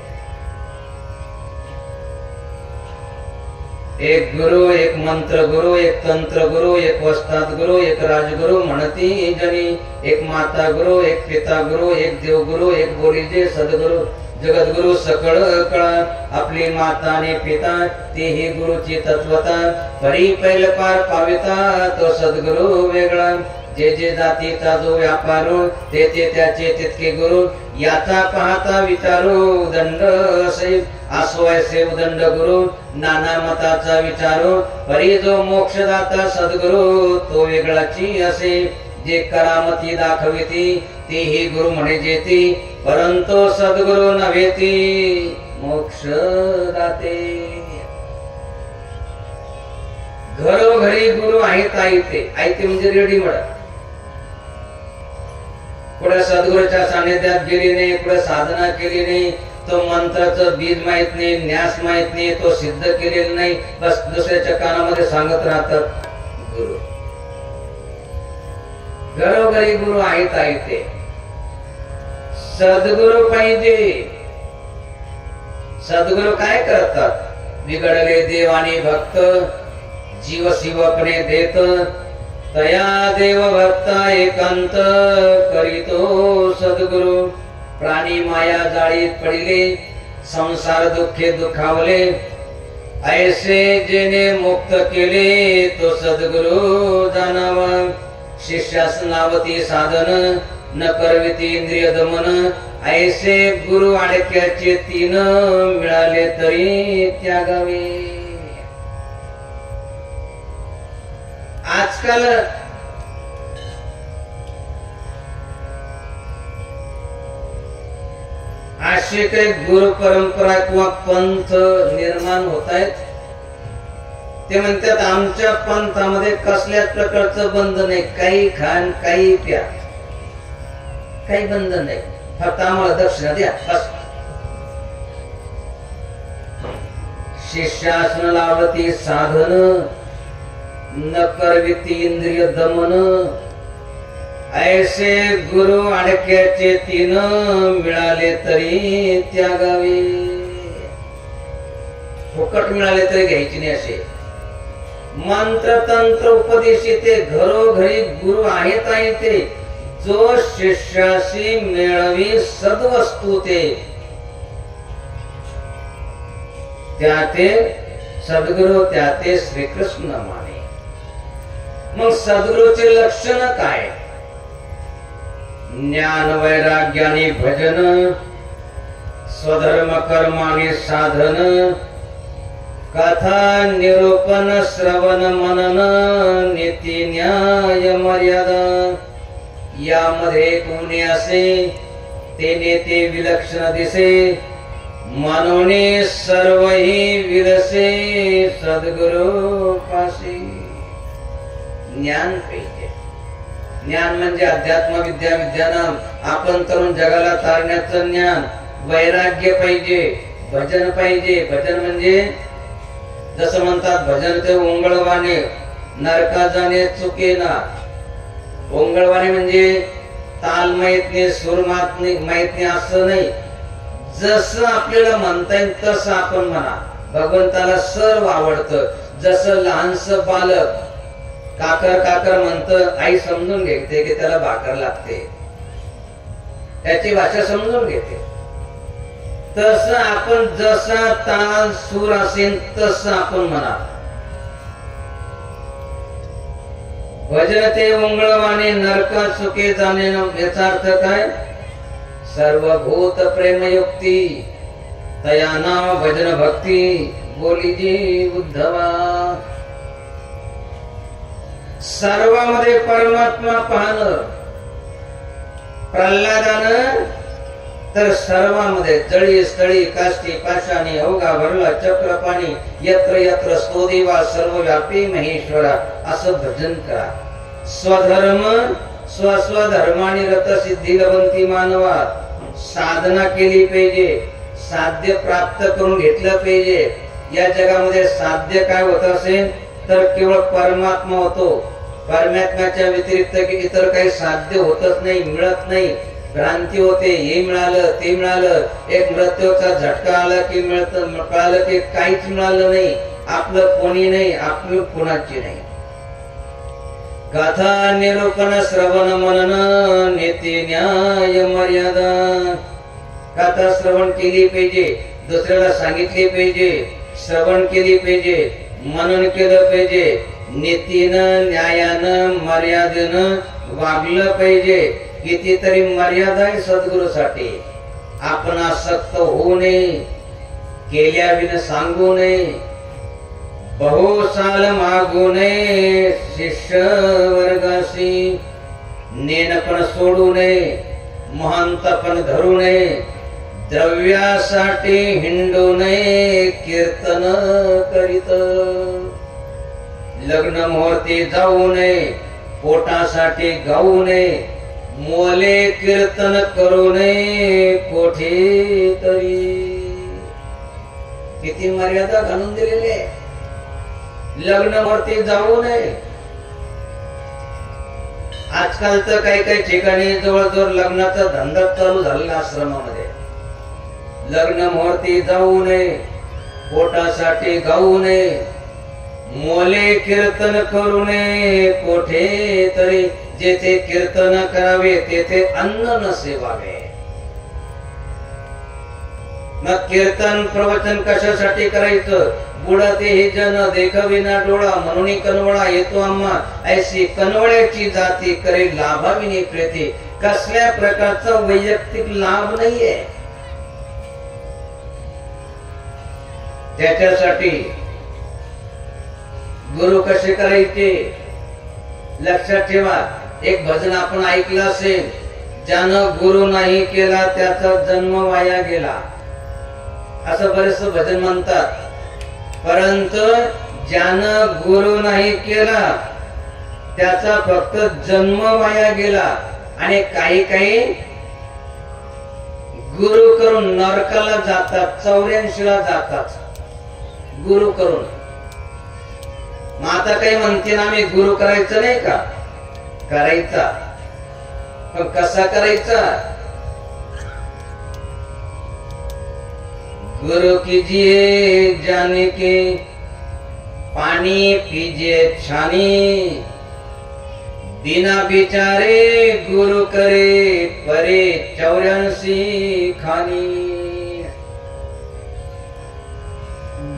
एक गुरु, एक मंत्र गुरु, एक तंत्र गुरु, एक वस्ताद गुरु, एक राजगुरु म्हणती जनी. एक माता गुरु, एक पिता गुरु, एक देवगुरु, एक बोलीजे सद्गुरु. जगद्गुरु सकळ कळा, आपली माता आणि पिता तेही गुरुची तत्वता. परी पैल पार पाविता तो सद्गुरु वेगळा. जे जे जातीचा जो व्यापारो ते त्याचे तितके गुरु. याचा पाहता विचारू दंड असे, असो ऐसे उदंड गुरु. नाना मताचा विचारो परी जो मोक्षदाता सद्गुरु तो वेगळाची असे. जे करामती दाखविती तेही गुरु म्हणे जेती, परंतु सद्गुरु नव्हेती मोक्ष दाते. घरोघरी गुरु आहेत. आयते म्हणजे रेडीमेड. कुठे सद्गुरूच्या सानिध्यात गेली नाही, कुठे साधना केली नाही, तो मंत्राचं बीज माहित नाही, न्यास माहित नाही, तो सिद्ध केलेला नाही, बस दुसऱ्याच्या कानामध्ये सांगत राहतात गुरु. घरोघरी गुरु आहेत. सद्गुरु पाहिजे. सद्गुरु काय करतात? बिघडले देव आणि भक्त जीव शिवपणे देत. तया देव भक्ता एकांत करीतो सद्गुरु. प्राणी माया जाळीत पडिले, संसार दुःखे दुखावले. ऐसे जेने मुक्त केले तो सद्गुरु जाणावा. शिष्यास नावती साधन न करविती इंद्रिय दमन. ऐसे गुरु अडक्याचे 3 मिळाले तरी त्यागावे. आजकाल असे काही गुरु परंपरा किंवा पंथ निर्माण होत आहेत. ते म्हणतात आमच्या पंथामध्ये कसल्याच प्रकारचं बंधन नाही. काही खान काही प्या, काही बंधन नाही. फक्त आम्हाला दक्षिणा द्या बस. शिष्यासन लावती साधन न करविती इंद्रिय दमन. ऐसे गुरु अडक्याचे 3 मिळाले तरी त्यागावे. फुकट मिळाले तरी घ्यायची नाही. असे मंत्र तंत्र उपदेशी ते घरोघरी गुरु आहेत. ते जो शिष्याशी मिळवी सद्वस्तू ते त्या ते सद्गुरु, त्या ते श्रीकृष्ण माने. मग सद्गुरूचे लक्षण काय? ज्ञान वैराग्याने भजन, स्वधर्म कर्माने साधन, कथा निरूपण श्रवण मनन, नीती न्याय मर्यादा. यामध्ये कोणी असे ते नेते विलक्षण दिसे. मनोने सर्वही विरसे सद्गुरु पाशी. ज्ञान पाहिजे. ज्ञान म्हणजे अध्यात्म विद्या विज्ञान, आपण तरुण जगाला तारण्याचं ज्ञान. वैराग्य पाहिजे, भजन पाहिजे. भजन म्हणजे जसं म्हणतात भजन ते ओंगळवाने नरका जाणे चुकेना. ओंगळवाने म्हणजे ताल माहित नाही, सूर माहित नाही असं नाही. जसं आपल्याला म्हणता येईल तसं आपण म्हणा. भगवंताला सर्व आवडतं. जसं लहानसं बालक काकर काकर म्हणतं, आई समजून घेते की त्याला भाकर लागते, त्याची भाषा समजून घेते. तसं आपण जसा ताल सूर असेल तसं आपण म्हणा. भजन ते ओंगळवाने नरका सुखे जाणे. याचा अर्थ काय? सर्वभूत प्रेमयुक्ती तया नाम भजन भक्ती बोली जी उद्धवा. सर्वामध्ये परमात्मा पाहणं. प्रल्हादानं तर सर्वांमध्ये जळी स्थळी काष्टी पाषाणी अवघा भरला चक्रपाणी यत्र यत्र स्तोदेवा सर्वव्यापी महेश्वरा असं भजन करा. स्वधर्म स्वस्वधर्माने रत सिद्धी लवंती मानवा. साधना केली पाहिजे, साध्य प्राप्त करून घेतलं पाहिजे. या जगामध्ये साध्य काय होत असेल तर केवळ परमात्मा होतो. परमात्म्याच्या व्यतिरिक्त इतर काही साध्य होतच नाही, मिळत नाही. भ्रांती होते, हे मिळालं ते मिळालं. एक मृत्यूचा झटका आला की कळालं की काहीच मिळालं नाही. आपलं कोणी नाही, आपली कोणाची नाही. गाथा निरूपण श्रवण मनन नीती न्याय मर्यादा. गाथा श्रवण केली पाहिजे, दुसऱ्याला सांगितली पाहिजे, श्रवण केली पाहिजे, मनन केलं पाहिजे. नीतीनं न्यायानं मर्यादेनं वागलं पाहिजे. कितीतरी मर्यादा आहे सद्गुरूसाठी. आपण आसक्त होऊ नये, केल्या विना सांगू नये, बहुसाल मागू नये. शिष्य वर्गाशी नेणपण सोडू नये, महंतपण धरू नये. द्रव्यासाठी हिंडू नये, कीर्तन करीत. लग्न मुहूर्ती जाऊ नये, पोटासाठी गाऊ नये. मोले कीर्तन करू नये कोठे तरी. किती मर्यादा घालून दिलेले. लग्नावरती जाऊ नये. आजकाल तर काही काही ठिकाणी जवळजवळ लग्नाचा धंदा चालू झालेला आश्रमामध्ये. लग्न मुहूर्ती जाऊ नये, पोटासाठी गाऊ नये. मोले कीर्तन करू नये कोठे तरी. जेथे कीर्तन करावे तेथे अन्न न सेवावे. मग कीर्तन प्रवचन कशासाठी करायचं? बुडते हे जन देखविना डोळा म्हणून कनवळा येतो आम्हा. ऐशी कनवळ्याची जाती करे लाभाविनी प्रीती. कसल्या प्रकारचा वैयक्तिक लाभ नाहीये. त्याच्यासाठी गुरु कसे करायचे लक्षात ठेवा. एक भजन आपण ऐकलं असेल, ज्यानं गुरु नाही केला त्याचा जन्म वाया गेला, असं बरेच भजन म्हणतात. परंतु ज्यानं गुरु नाही केला त्याचा फक्त जन्म वाया गेला. आणि काही काही गुरु करून नरकाला जातात, 84 ला जातात गुरु करून. मग आता काही म्हणते ना आम्ही गुरु करायचं नाही का? करायचा, पण कसा करायचा? गुरु कीजिए जाने के पानी पीजिए छानी. बिना बिचारे गुरु करे परे 84 खानी.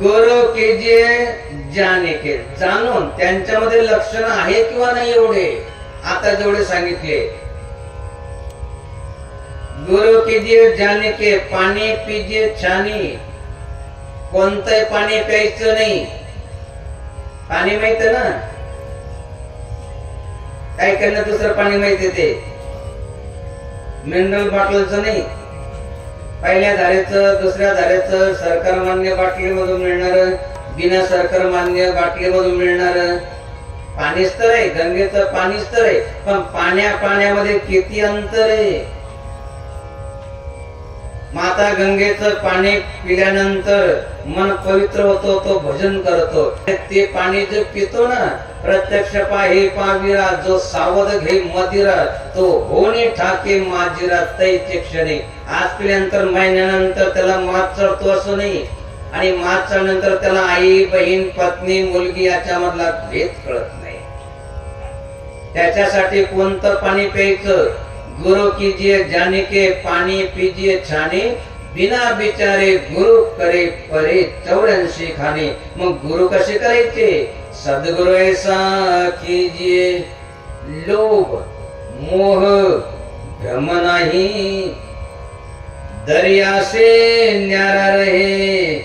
गुरु कीजिए जाने के, जाणून त्यांच्यामध्ये लक्षण आहे किंवा नाही एवढे आता जेवढे सांगितले. गुरु कीजिए जाने के पाणी पीजिए छानी. कोणतंही पाणी प्यायचं नाही. पाणी माहित ना, काय करणं दुसरं पाणी माहिती ते मिनरल बॉटलचं नाही. पहिल्या धारेचं, दुसऱ्या धारेचं, सरकार मान्य बाटलीमधून मिळणार, बिना सरकार मान्य बाटलीमधून मिळणार. पाणीच तर आहे, गंगेचं पाणीच तर आहे, पण पाण्यामध्ये किती अंतर आहे. माता गंगेचं पाणी पिल्यानंतर मन पवित्र होतो, तो भजन करतो. ते पाणी जो पितो ना, प्रत्यक्ष पाहे पाविरा, जो सावध घे मदिरा, तो होणे ठाके माजिरा तैचे क्षणी. आज पिल्यानंतर महिन्यानंतर त्याला मात चढतो असं नाही, आणि मात चढल्यानंतर त्याला आई बहीण पत्नी मुलगी याच्यामधला भेद कळत नाही. त्याच्यासाठी कोणतं पाणी प्यायचं? गुरु कीजिए जाने के पानी पीजिए छाने, बिना बिचारे गुरु करे परे 84 खाने. मग गुरु कसे करायचे? सद्गुरु ऐसा कीजिए, लोभ मोह भ्रम नहीं, दरिया से न्यारा रहे,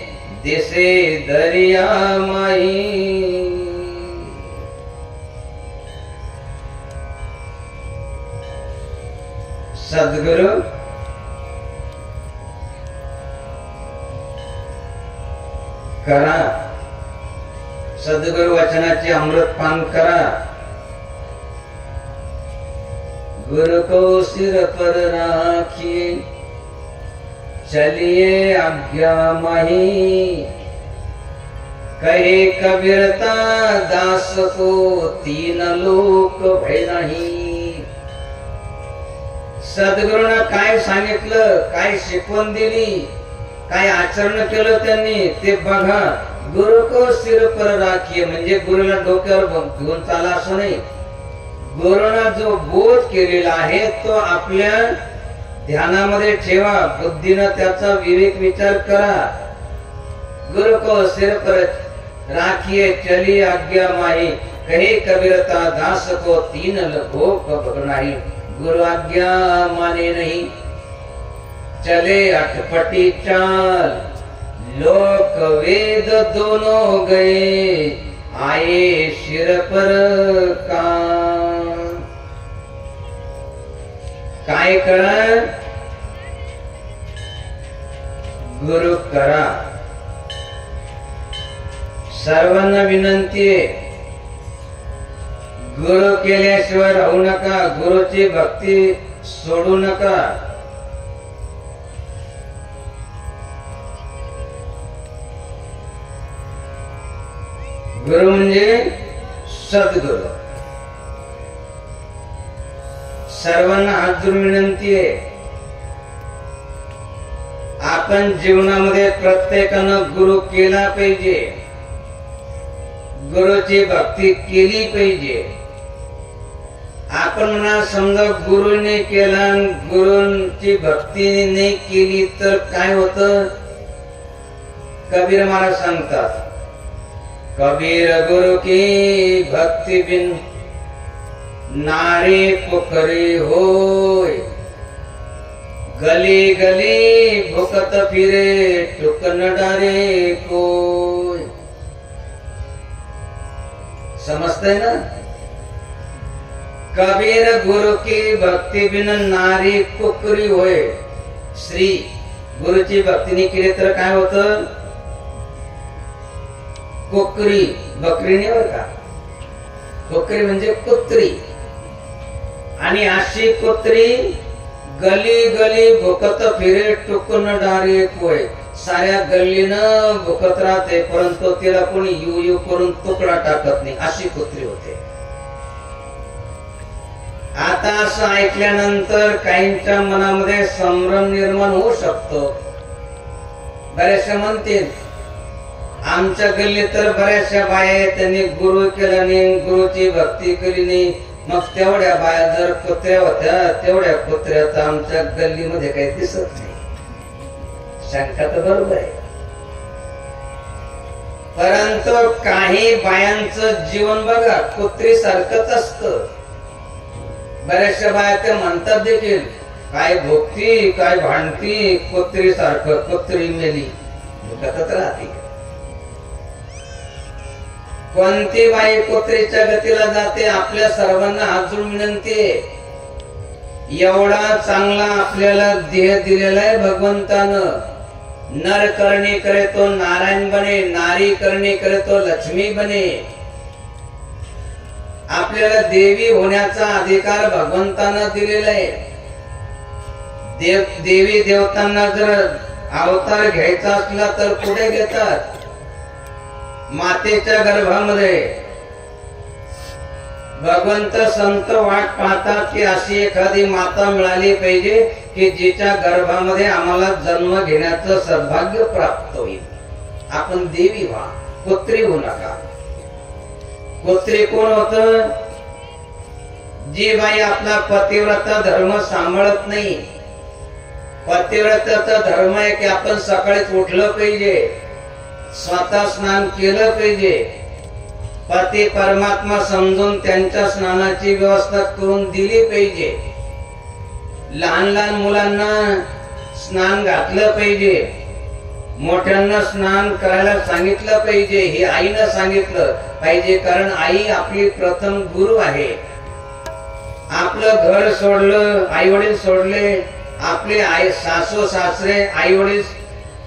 दिसे दरिया माही. सद्गुरु करा, सद्गुरु वचनाचे अमृत पान करा. गुरु को सिर पर राखिए, चलिए आज्ञा माही. कहे कबीरता दास को, तीन लोक भय नाही. सद्गुरूंना काय सांगितलं, काय शिकवण दिली, काय आचरण केलं त्यांनी ते बघा. गुरु को सिर पर राखिए, म्हणजे गुरुला डोक्यावर घेऊन चाला असं नाही. गुरुना जो बोध केलेला आहे तो आपल्या ध्यानामध्ये ठेवा, बुद्धीनं त्याचा विवेक विचार करा. गुरु को सिर पर राखिए, चली आज्ञा माही. कहे कबीरता दास को, तीन लोक भय नाही. गुरु आज्ञा माने नहीं, चले अटपटी चाल. लोक वेद दोनों गए, आए शिर पर कान. काय करा? गुरु करा. सर्वांना विनंती आहे, गुरु केल्याशिवाय राहू नका, गुरुची भक्ती सोडू नका. गुरु म्हणजे सद्गुरु. सर्वांना हात जोडून विनंती आहे, आपण जीवनामध्ये प्रत्येकानं गुरु केला पाहिजे, गुरुची भक्ती केली पाहिजे. आपण म्हणा समजा गुरुने केला, गुरुची भक्ती नाही केली तर काय होतं? कबीर महाराज सांगतात, कबीर गुरु की भक्ती बिन नारे पुकरी होय. गली गली भुकत फिरे, टुक न डारे कोय. समझते ना? कबीर गुरु की भक्ती बिन नारी कुकरी होय. श्री गुरुची भक्ती नाही केली तर काय होतं? कुकरी, बकरी नाही बरं का, कुकरी म्हणजे कुत्री. आणि अशी कुत्री गली गली भुकत फिरे, टुकन डारे कोय. साऱ्या गल्लीनं भुकत राहते, परंतु तिला कोणी यू यू करून तुकडा टाकत नाही, अशी कुत्री होते. आता असं ऐकल्यानंतर काहींच्या मनामध्ये संभ्रम निर्माण होऊ शकतो. बरेचसे म्हणतील, आमच्या गल्लीत तर बऱ्याचशा बाया आहेत, त्यांनी गुरु केला नाही, गुरुची भक्ती केली नाही. मग तेवढ्या बाया जर कुत्र्या होत्या, तेवढ्या कुत्र्याचा आमच्या गल्लीमध्ये काही दिसत नाही. शंका तर बरोबर आहे, परंतु काही बायांचं जीवन बघा कुत्री सारखंच असतं. बऱ्याचशा बाया ते म्हणतात देखील, काय भोगती, काय भांडती, कुत्री सारखं, कुत्री मेली भुकतच राहते. कोणती बाई कुत्रीच्या गतीला जाते? आपल्या सर्वांना हात जोडून विनंती आहे, एवढा चांगला आपल्याला देह दिलेला आहे भगवंतानं. नर करणे करे तो नारायण बने, नारी करणे करे तो लक्ष्मी बने. आपल्याला देवी होण्याचा अधिकार भगवंतानं दिलेला आहे. देवी देवतांना जर अवतार घ्यायचा असला तर कुठे घेतात? मातेच्या गर्भामध्ये. भगवंत संत वाट पाहतात की अशी एखादी माता मिळाली पाहिजे की जिच्या गर्भामध्ये आम्हाला जन्म घेण्याचं सौभाग्य प्राप्त होईल. आपण देवी व्हा, पुत्री होऊ नका. पुत्री कोण होत? जी बाई आपला पतिव्रता धर्म सांभाळत नाही. पतिव्रताचा धर्म आहे की आपण सकाळीच उठलं पाहिजे, स्वतः स्नान केलं पाहिजे, पती परमात्मा समजून त्यांच्या स्नानाची व्यवस्था करून दिली पाहिजे, लहान लहान मुलांना स्नान घातलं पाहिजे, मोठ्यांना स्नान करायला सांगितलं पाहिजे. हे आईनं सांगितलं पाहिजे, कारण आई आपली प्रथम गुरु आहे. आपलं घर सोडलं, आई वडील सोडले, आपले आई सासू सासरे आई वडील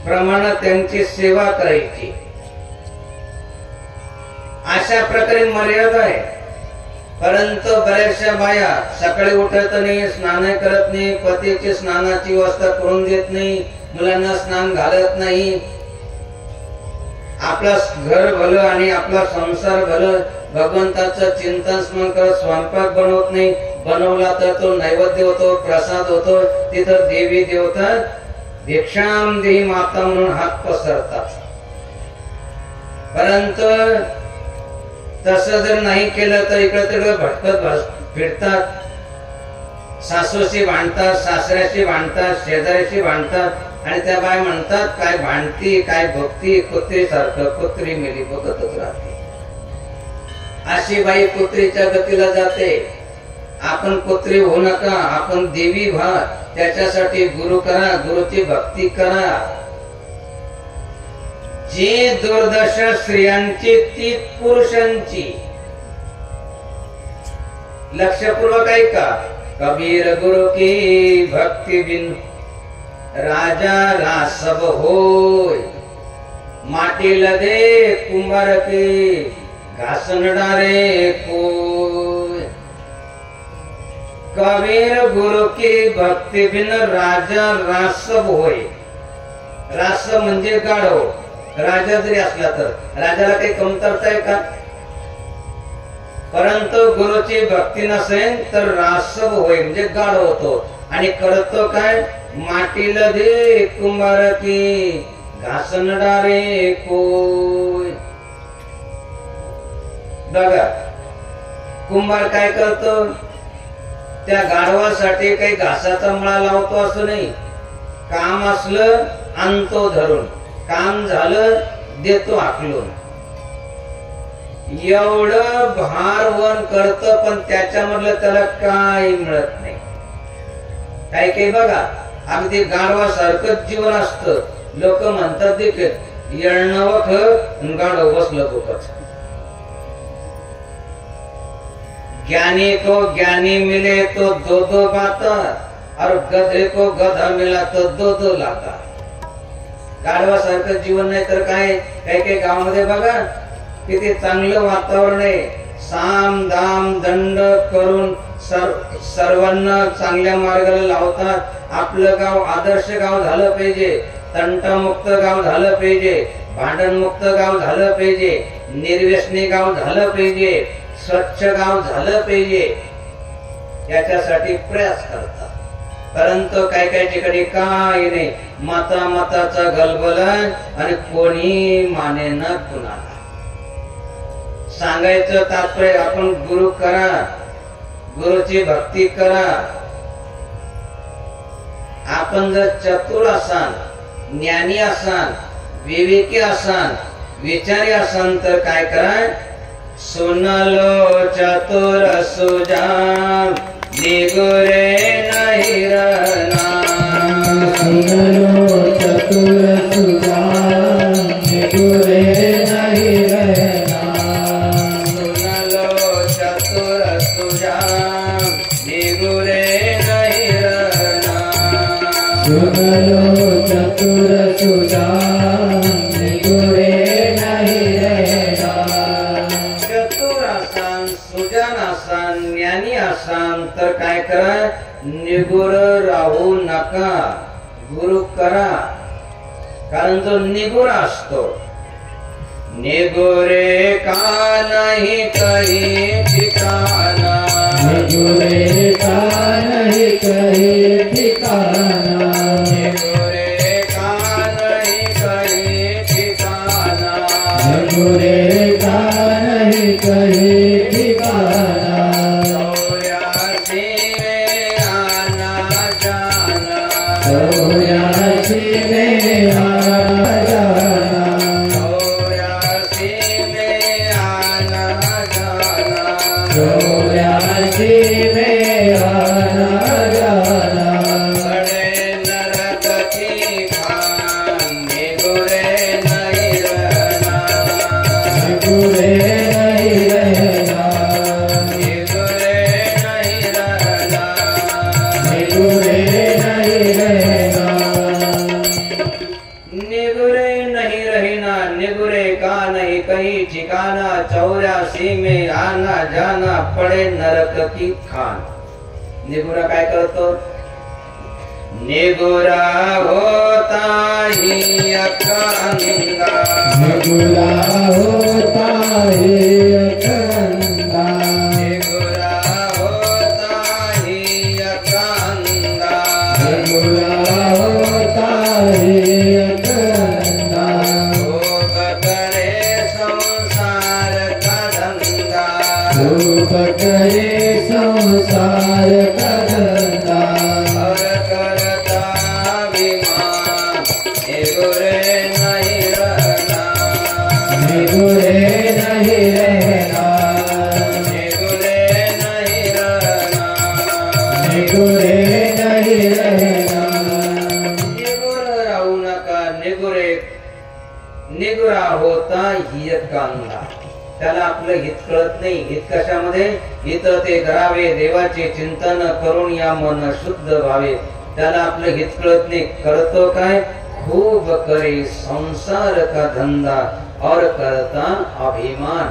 प्रमाणे त्यांची सेवा करायची. अशा प्रकारे मर्यादा आहे. परंतु बऱ्याचशा बाया सकाळी उठत नाही, स्नान करत नाही, पतीची स्नानाची व्यवस्था करून देत नाही, मुलांना स्नान घालत नाही. आपला घर भलं आणि आपला संसार भलं, भगवंताचं चिंतन स्मरण करत स्वयंपाक बनवत नाही. बनवला तर तो नैवेद्य होतो, प्रसाद होतो. तिथं देवी देवता भिक्षाम देही माता म्हणून हात पसरतात. परंतु तसं जर नाही केलं तर इकडे तिकडे भटकत फिरतात. सासूशी भांडतात, सासऱ्याशी भांडतात, शेजाऱ्याशी भांडतात आणि त्या बाय म्हणतात काय भांडती, काय भक्ती, कुत्री सारखं कुत्री मेली बघतच राहते. अशी बाई कुत्रीच्या गतीला जाते. आपण कुत्री होऊ नका, आपण देवी व्हा. त्याच्यासाठी गुरु करा, गुरुची भक्ती करा. जी दुर्दशा स्त्रियांची ती पुरुषांची. लक्षपूर्वक ऐका. कबीर गुरु की भक्ती बिन राजा रासब होय. माटीला दे कुंभार के घासन डारे कोय. कबीर गुरु की भक्ती बिन राजा रासब होय. रास म्हणजे गाढव. राजा जरी असला तर राजाला काही कमतरता आहे का? परंतु गुरुची भक्ती नसेल तर रासब होय म्हणजे गाढव होतो. आणि करतो काय? माटीला दे कुंभार की घासन डारे कोय. बघा कुंभार काय करतो? त्या गाढवासाठी काही घासाचा मळा लावतो असं नाही. काम असलं आणतो धरून, काम झालं देतो हाकलून. एवढं भारवन करत पण त्याच्यामधलं त्याला काही मिळत नाही. काही काही बघा अगदी गाढवासारखंच जीवन असतं. लोक म्हणतात देखील येळणवख गाढव बसलं बोकच. ज्ञानी को ज्ञानी मिले तो दो दो बाता और गधे को गधा मिला तो दो दो लाता. गाढवासारखं जीवन नाही तर काय. काही काही गावामध्ये बघा किती चांगलं वातावरण आहे. साम दाम दंड करून सर्वांना चांगल्या मार्गाला लावतात. आपलं गाव आदर्श गाव झालं पाहिजे, तंटामुक्त गाव झालं पाहिजे, भांडणमुक्त गाव झालं पाहिजे, निर्व्यसनी गाव झालं पाहिजे, स्वच्छ गाव झालं पाहिजे. याच्यासाठी प्रयास करतात. परंतु काही काही ठिकाणी काय नाही. माता माताचा गलबला आणि कोणी माने न कुणाला. सांगायचं तात्पर्य आपण गुरु करा, गुरुची भक्ती करा. आपण जर चतुर असाल, ज्ञानी असाल, विवेकी असाल, विचारी असाल तर काय करा? सुन लो चतुर सुजान निगुरे नहीं रहना. सुन लो चतुर सुजान निगुरे नहीं रहना. सुन लो चतुर सुजान निगुरे नहीं रहना. सुन लो चतुर सुजान निगुरे नहीं रहना. चतुर असान सुजान करा, निगुर राहू नका, गुरु करा. कारण जो निगुर असतो, निगुरे का नहीं कहीं ठिकाना, निगुरे का नहीं कहीं ठिकाना, निगुरे का नहीं कहीं ठिकाना, निगुरे का नहीं कहीं ठिकाना. चौरासी में आना जाना, चौरासी में आना जाना, चौरासी में आना जाना, चौरासी में आना जाना. बड़े नरक की खान, निगुरे नहीं रहना, निगुरे नहीं रहना, निगुरे नहीं रहना. निगुरे नहीं रहना. निगुरे नहीं रहना, निगुरे का नहीं कहीं ठिकाना, 84 में आना जाना, पड़े नरक की खान. निगुरा काय करतो? निगुरा होता ही अकंदा, निगुरा होता है अकंदा, निगुरा होता ही अकंदा, निगुरा होता है अकंदा. भोग करे संसार का धंधा, रूप करे संसार का धंधा, और करता अभिमान, निगुरे नहीं रहना, निगुरे नहीं रहना, निगुरे नहीं रहना. निगुरे नहीं रहना. निगुर राहू नका, निगुरा होता हिय कांदा. त्याला आपलं हित कळत नाही. हित कशामध्ये? हित ते करावे, देवाचे चिंतन करून या मन शुद्ध व्हावे. त्याला आपलं हित कळत नाही. करतो काय? खूप करे संसार का धंदा, और करता अभिमान.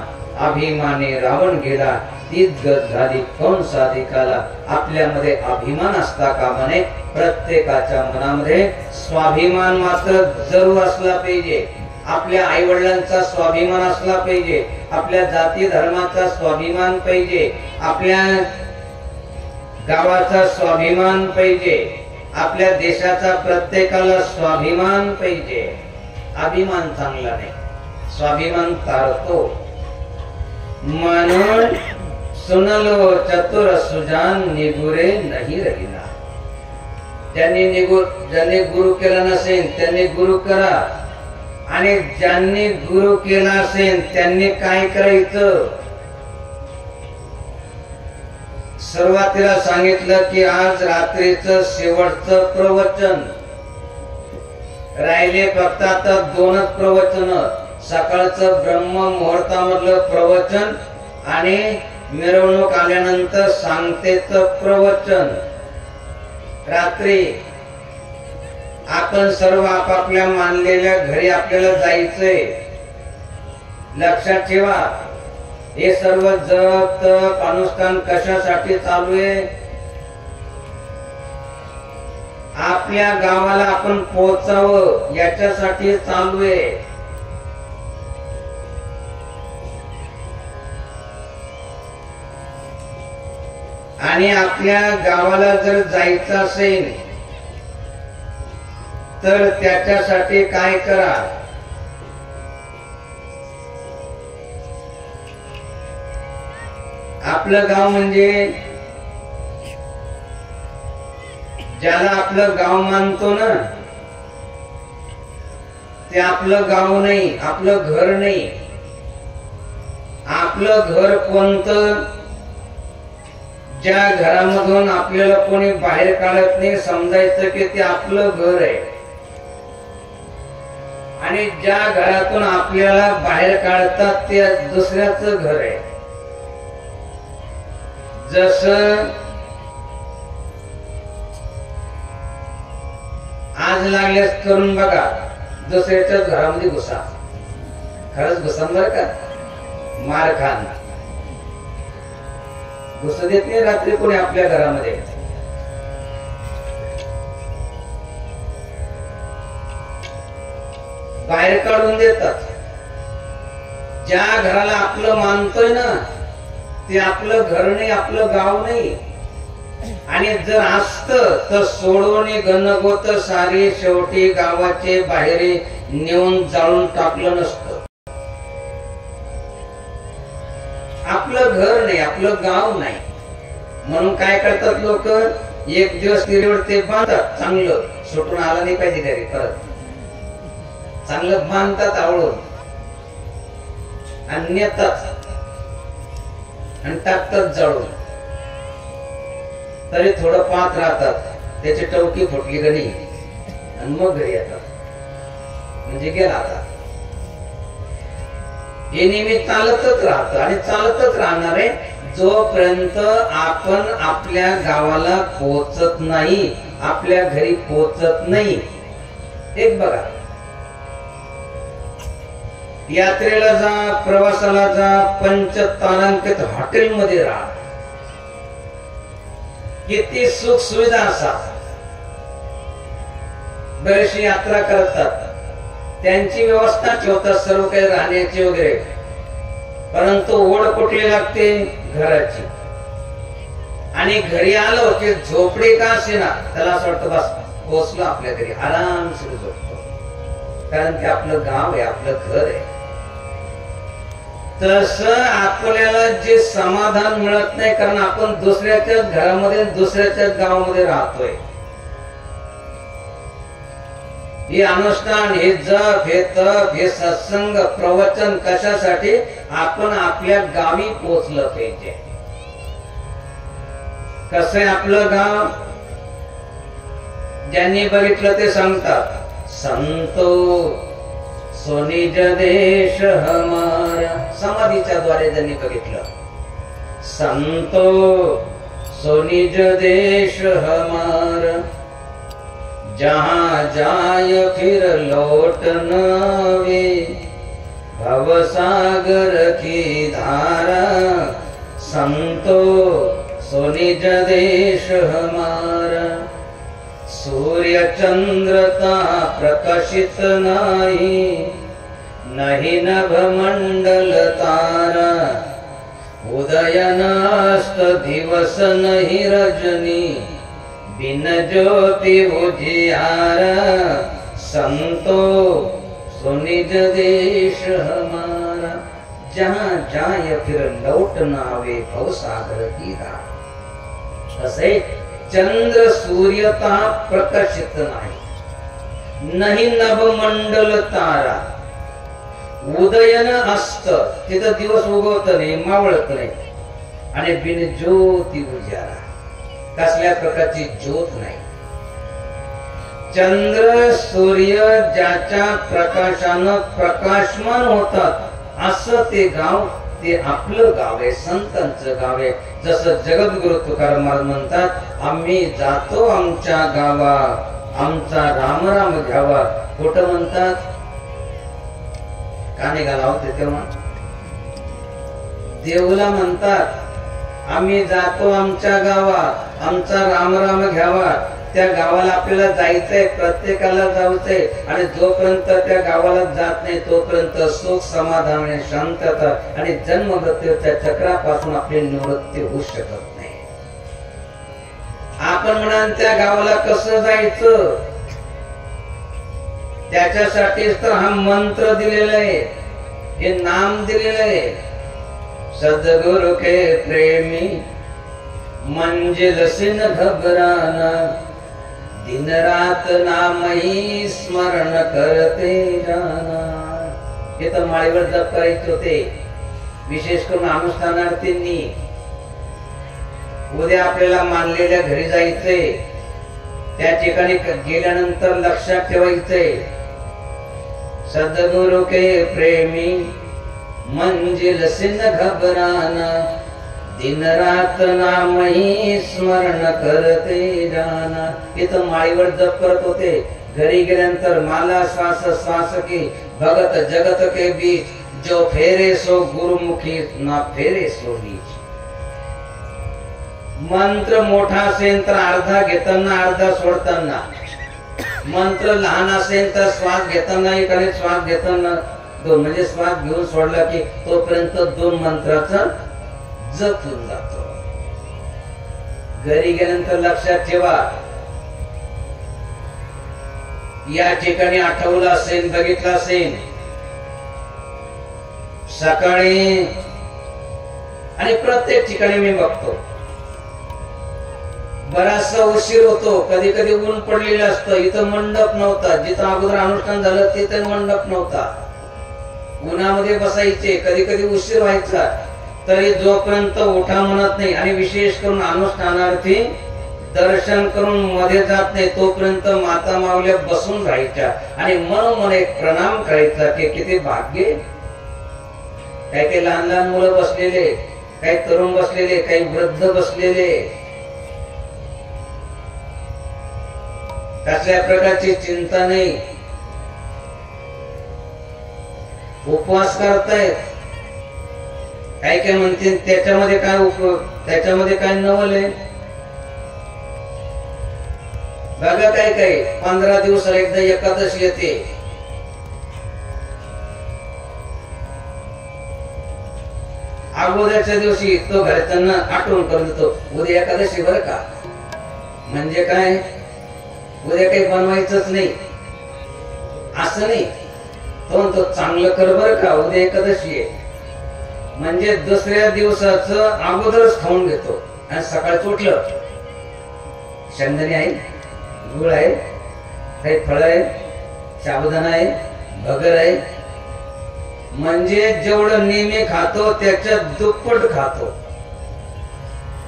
अभिमाने रावण गेला, तीच गत झाली कोण साधिकाला. आपल्यामध्ये अभिमान असता कामा नये. प्रत्येकाच्या मनामध्ये स्वाभिमान मात्र जरूर असला पाहिजे. आपल्या आई वडिलांचा स्वाभिमान असला पाहिजे, आपल्या जाती धर्माचा स्वाभिमान पाहिजे, आपल्या गावाचा स्वाभिमान पाहिजे, आपल्या देशाचा प्रत्येकाला स्वाभिमान पाहिजे. अभिमान चांगला नाही, स्वाभिमान तारतो. म्हणून सुनलो चतुर सुजान, निगुरे नाही रहिना. ज्यांनी गुरु केला नसेल त्यांनी गुरु करा, आणि ज्यांनी गुरु केला असेल त्यांनी काय करायचं? सुरुवातीला सांगितलं की आज रात्रीचं शेवटचं प्रवचन राहिले. फक्त आता 2च प्रवचन. सकाळचं ब्रह्म मुहूर्तामधलं प्रवचन आणि मिरवणूक आल्यानंतर सांगतेचं प्रवचन. रात्री आपण सर्व आपापल्या मानलेल्या घरी आपल्याला जायचंय. लक्षात ठेवा, हे सर्व जप तप अनुष्ठान कशासाठी चालू आहे? आपल्या गावाला आपण पोहोचावं याच्यासाठी चालू आहे. आणि आपल्या गावाला जर जायचं असेल तर त्याच्यासाठी काय करा? आपलं गाव म्हणजे ज्याला आपलं गाव मानतो ना, ते आपलं गाव नाही, आपलं घर नाही. आपलं घर कोणतं? ज्या घरामधून आपल्याला कोणी बाहेर काढत नाही, समजायचं की ते आपलं घर आहे. आणि ज्या घरातून आपल्याला बाहेर काढतात ते दुसऱ्याचं घर आहे. जसं आज लागल्यास करून बघा, दुसऱ्याच्याच घरामध्ये घुसा. खरंच घुसन बर का, मार खान. घुसू देत नाही रात्री कोणी आपल्या घरामध्ये. बाहेर काढून देतात. ज्या घराला आपलं मानतोय ना ते आपलं घर नाही, आपलं गाव नाही. आणि जर असत तर सोडवणे गणगोत सारे शेवटी गावाचे बाहेर नेऊन जाळून टाकलं नसतं. आपलं घर नाही, आपलं गाव नाही. म्हणून काय करतात लोक, एक दिवस तिरीवर ते बांधतात, चांगलं सुटून आला नाही पाहिजे घरी परत, चांगलं बांधतात आवळून आणि नेतात आणि टाकतात जाळून. तरी थोडं पाहत राहतात, त्याची टवकी फुटली गणी आणि मग घरी येतात, म्हणजे गेला आता. हे नेहमी चालतच राहत आणि चालतच राहणार आहे जोपर्यंत आपण आपल्या गावाला पोहोचत नाही, आपल्या घरी पोहोचत नाही. एक बघा, यात्रेला जा, प्रवासाला जा, पंचतारांकित हॉटेलमध्ये राहा, किती सुख सुविधा असतात. बरीचशी यात्रा करतात, त्यांची व्यवस्था ठेवतात सर्व काही राहण्याची वगैरे, परंतु ओढ कुठली लागते, घराची. आणि घरी आलो की झोपडी का असेना त्याला असं वाटतं बस पोहोचलो आपल्या घरी, आरामशीर झोपतो, कारण ते आपलं गाव आहे, आपलं घर आहे. तसं आपल्याला जे समाधान मिळत नाही, कारण आपण दुसऱ्याच्याच घरामध्ये दुसऱ्याच्याच गावामध्ये राहतोय. हे अनुष्ठान, हे जप, हे तप, हे सत्संग, प्रवचन कशासाठी, आपण आपल्या गावी पोहोचलं पाहिजे. कसं आहे आपलं गाव, ज्यांनी बघितलं ते सांगतात, संतो सो निज देश हमारा. समाधीच्या द्वारे ज्यांनी बघितलं, संतो सो निज देश हमारा, जहां जाय फिर लौट न आवे, भवसागर की धारा, संतो सो निज देश हमारा. सूर्य चंद्रता प्रकाशित नाही, नहीं नभ मंडल तारा, उदय नास्त दिवस नहीं रजनी, बिन ज्योति उजियारा, संतो सो निज देश हमारा. जहां जाय फिर लौट न आवे, भवसागर की धारा. असे चंद्र सूर्यता प्रकाशित नाही, नाही नभ मंडल तारा, उदयन असत, तिथं दिवस उगवत नाही, मावळत नाही, आणि बिन ज्योती उजारा, कसल्या प्रकारची ज्योत नाही. चंद्र सूर्य ज्याच्या प्रकाशानं प्रकाशमान होतात असं ते गाव, ते आपलं गाव आहे, संतांचं गाव आहे. जसं जगद्गुरु तुकाराम महाराज म्हणतात, आम्ही जातो आमच्या गावा, आमचा राम राम घ्यावा. कुठं म्हणतात, काने गाला होते तेव्हा देऊला म्हणतात, आम्ही जातो आमच्या गावात, आमचा राम राम घ्यावा. त्या गावाला आपल्याला जायचंय, प्रत्येकाला जायचंय, आणि जोपर्यंत त्या गावाला जात नाही तोपर्यंत सुख समाधान आणि शांतता आणि जन्म मृत्यूच्या चक्रापासून आपली निवृत्ती होऊ शकत नाही. आपण म्हणाल त्या गावाला कसं जायचं, त्याच्यासाठीच तर हा मंत्र दिलेला आहे, हे नाम दिलेलं आहे. सद्गुरु के प्रेमी मंजिल से न घबराना, दिन रात नाम ही स्मरण करते जाना. हे तर माळीवर जप करायचे होते, विशेष करून अनुष्ठानार्थींनी. उद्या आपल्याला मानलेल्या घरी जायचंय, त्या ठिकाणी गेल्यानंतर लक्षात ठेवायचंय, सद्गुरु के प्रेमी मंजिल से न घबराना, दिन रात नाम ही स्मरण करते जाना. इथं माळीवर जप करत होते, घरी गेल्यानंतर माला श्वास श्वास की भगत जगत के बीच, जो फेरे सो गुरुमुखी ना फेरे सो नीच. मंत्र मोठा असेल तर अर्धा घेताना अर्धा सोडताना, मंत्र लहान असेल तर श्वास घेताना एक आणि श्वास घेताना दोन, म्हणजे श्वास घेऊन सोडला की तोपर्यंत दोन मंत्राचा जप होऊन जातो. घरी गेल्यानंतर लक्षात ठेवा, या ठिकाणी आठवलं असेल, बघितलं असेल, सकाळी आणि प्रत्येक ठिकाणी मी बघतो बराचसा उशीर होतो. कधी कधी ऊन पडलेलं असतं. इथं मंडप नव्हता, जिथं अगोदर अनुष्ठान झालं तिथे मंडप नव्हता. उन्हामध्ये बसायचे, कधी कधी उशीर व्हायचा, तरी जोपर्यंत उठा म्हणत नाही आणि विशेष करून अनुष्ठानार्थी दर्शन करून मध्ये जात नाही तोपर्यंत माता माऊल्या बसून राहायच्या आणि मनोमन एक प्रणाम करायचा की किती भाग्य. काही काही लहान लहान मुलं बसलेले, काही तरुण बसलेले, काही वृद्ध बसलेले, कसल्या प्रकारची चिंता नाही, उपवास करतायत. काही काय म्हणतील त्याच्यामध्ये काय उपयोग, त्याच्यामध्ये काय नवल आहे. बघा काय काय 15 दिवसाला एकदा एकादशी येते. अगोदरच्या दिवशी तो घरच्यांना आठवण करून देतो, उद्या एकादशी बरं का. म्हणजे काय, उद्या काही बनवायचंच नाही असं नाही. तो चांगलं कर बरं का, उद्या एकादशी आहे. म्हणजे दुसऱ्या दिवसाचं अगोदरच खाऊन घेतो आणि सकाळचं उठलं शेंगदाणे आहे, गुळ आहे, काही फळ आहे, साबुदाणा आहे, भगर आहे. म्हणजे जेवढं नेहमी खातो त्याच्या दुप्पट खातो.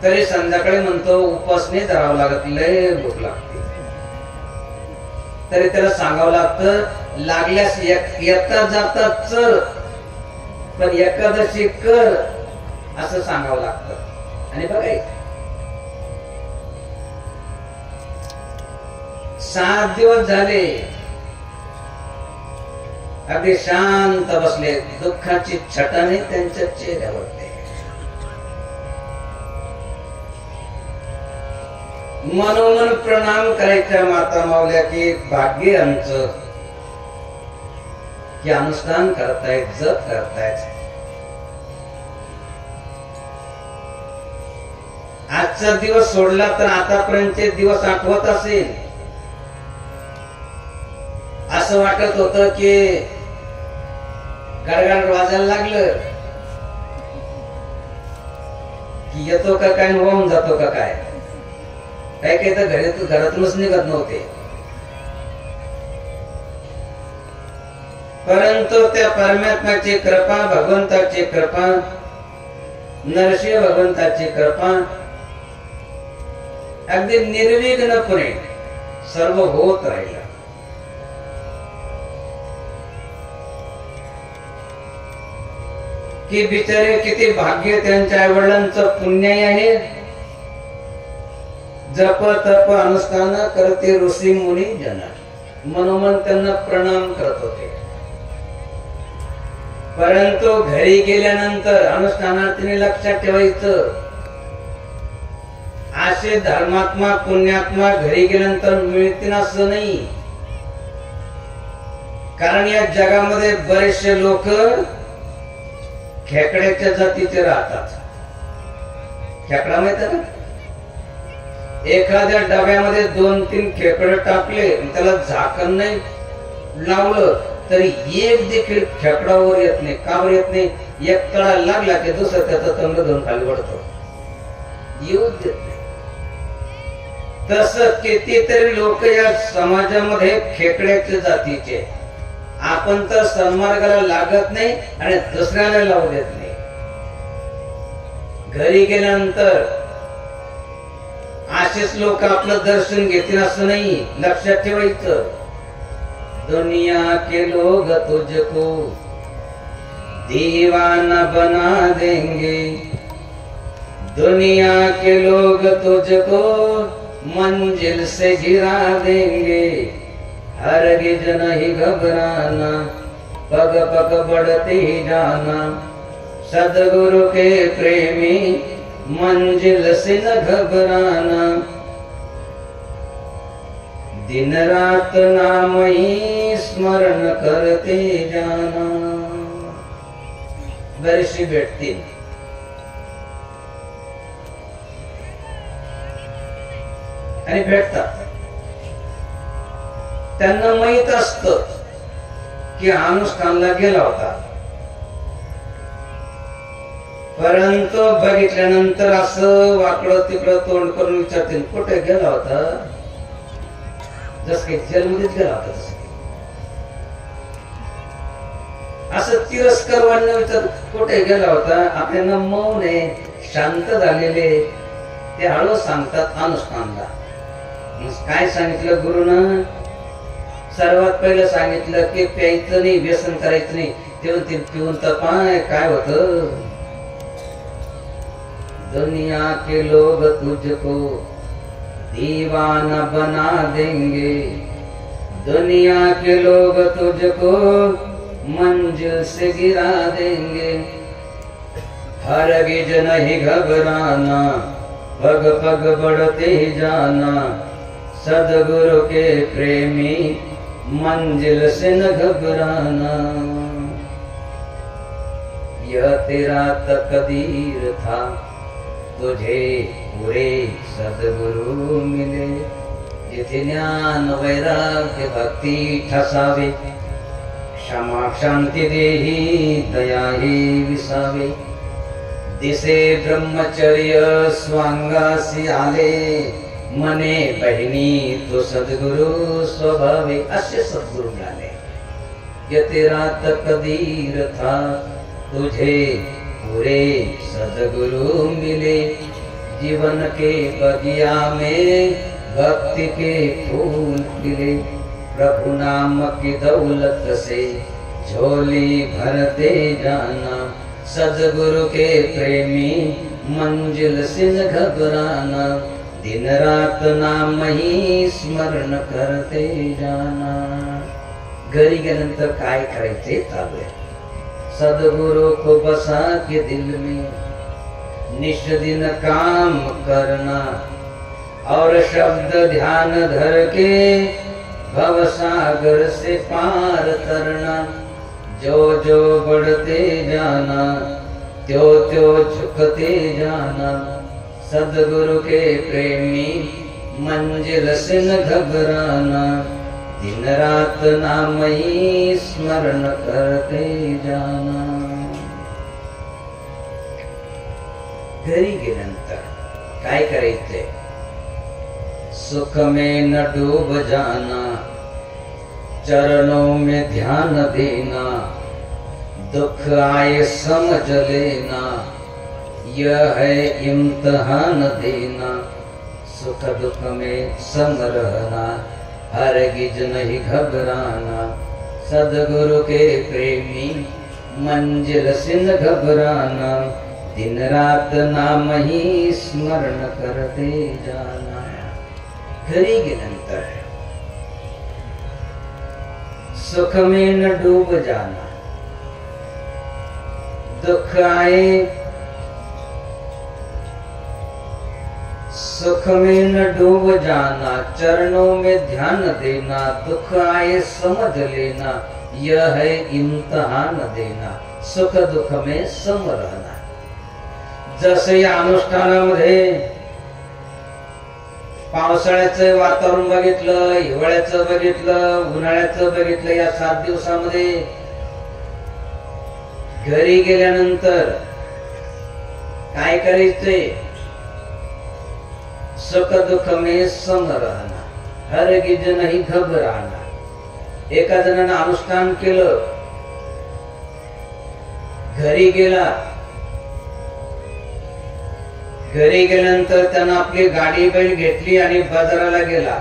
तरी संध्याकाळी म्हणतो उपवास नाही धरावं लागत, लय भूक लागते. तरी त्याला सांगावं लागतं, लागल्यास येता जाता चल पण एकादशी कर असं सांगावं लागतं. आणि बघा 7 दिवस झाले अगदी शांत बसले, दुःखाची छटाने त्यांच्या चेहऱ्यावरती. मनोमन प्रणाम करायच्या माता माऊल्या की भाग्य आमचं की अनुष्ठान करतायत, जप करतायत. आजचा दिवस सोडला तर आतापर्यंतचे दिवस आठवत असेल. असं वाटत होतं की गडगड वाजायला लागलं की येतो का काय, होऊन जातो का काय. काय काय तर घरातूनच निघत नव्हते. परंतु त्या परमात्म्याची कृपा, भगवंताची कृपा, नरसिंह भगवंताची कृपा, अगदी निर्विघ्नपणे सर्व होत राहिलं. की बिचारे किती भाग्य, त्यांच्या आई वडिलांचं पुण्य आहे. जप तप अनुष्ठान करते ऋषी मुनी जन, मनोमन त्यांना प्रणाम करत होते. परंतु घरी गेल्यानंतर अनुष्ठानार्थीने लक्षात ठेवायचं, असे धर्मात्मा पुण्यात्मा घरी गेल्यानंतर मिळतील असं नाही. कारण या जगामध्ये बरेचसे लोक खेकड्याच्या जातीचे राहतात. खेकडा माहिती ना, एखाद्या डब्यामध्ये 2-3 खेकडे टाकले, त्याला झाकण नाही लावलं तरी एक देखील खेकडावर येत नाही. का बरं येत नाही? एक तळा लागला की दुसरं त्याचं तंग धरून खाली पडतो, येऊ देत नाही. तस कितीतरी लोक या समाजामध्ये खेकड्याच्या जातीचे. आपण तर सन्मार्गाला लागत नाही आणि दुसऱ्याला लावू देत नाही. घरी गेल्यानंतर असेच लोक आपलं दर्शन घेतील असं नाही, लक्षात ठेवायचं. दुनिया के लोग तुझको दीवाना बना देंगे, दुनिया के लोग तुझको मंजिल से गिरा देंगे. हरगिज नहीं घबराना, पग पग बढ़ते ही जाना. सदगुरु के प्रेमी मंजिल से न घबराना, दिन रात नाम ही स्मरण करते जाना. बरीचशी भेटतील. आणि भेटतात. त्यांना माहित असतं की अनुष्ठानला गेला होता, परंतु बघितल्यानंतर असं वाकडं तिकडं तोंड करून विचारतील कुठे गेला होता, जस काही जेलमध्येच गेला होता तसं. असं तिरस्कार वाढणं विचार कुठे गेला होता. आपल्याला मौन आहे, शांत झालेले ते हळू सांगतात अनुष्ठानला. काय सांगितलं गुरुनं? सर्वात पहिलं सांगितलं की प्यायचं नाही, व्यसन करायचं नाही. तेव्हा ते पिऊन तपाय काय होत. दुनिया के लोग तुझको दीवाना बना देंगे, दुनिया के लोग तुझको मंजिल से गिरा देंगे. हरगिज नहीं घबराना, पग पग बढ़ते जाना, सदगुरु के प्रेमी मंजिल से न घबराना. यह तेरा तकदीर था, तुझे पूरे सदगुरु मिले. जिथे ज्ञान वैराग्य भक्ती ठसावे, क्षमा शांती देही दया ही विसावे. दिसे ब्रह्मचर्य स्वांगासी आले, मने बहिणी तो सद्गुरु स्वभावे. असे सद्गुरु मिळाले. ये तेरा तकदीर था, तुझे पूरे सद्गुरु मिले. जीवन के बगिया में भक्ति के फूल खिले. प्रभु नाम की दौलत से झोली भरते जाना, सद्गुरु के प्रेमी मंजिल से न घबराना. दिन रात नाम ही स्मरण करते जाना. घरी गेल्यानंतर काय करायचे चालू आहे. सद्गुरु को बसा के दिल में, निश दिन काम करना, और शब्द ध्यान धर के भव सागर से पार तरना. जो जो बढ़ते जाना, त्यो त्यो झुकते जाना. सद्गुरु के प्रेमी मंजिल से न घबराना. दिन रात नाम ही स्मरण करते जाना. घरी गेल्यानंतर काय करायचंय? सुख में न डूब जाना, चरणों में ध्यान देना. दुख आए समझ लेना, यह है इम्तिहान देना. सुख दुख में संग रहना, हरगिज नहीं घबराना. सद्गुरु के प्रेमी मंजिल से न घबराना. दिन रात नाम ही स्मरण करते जाना. घरी गेल्यानंतर सुख में न डूब जाना. दुख आए सुख में न डूब जाना, चरणों में ध्यान देना. दुख आए समझ लेना, यह है इम्तिहान देना. सुख दुख में सम रहना. जसे या अनुष्ठानामध्ये पावसाळ्याचं वातावरण बघितलं, हिवाळ्याचं बघितलं, उन्हाळ्याचं बघितलं. या 7 दिवसामध्ये घरी गेल्यानंतर काय करायचंय? सुख दुख में सम रहना, हरगिज नहीं घबराना. एका जणानं अनुष्ठान केलं, घरी गेला. घरी गेल्यानंतर त्यानं आपली गाडी बैल घेतली आणि बाजाराला गेला.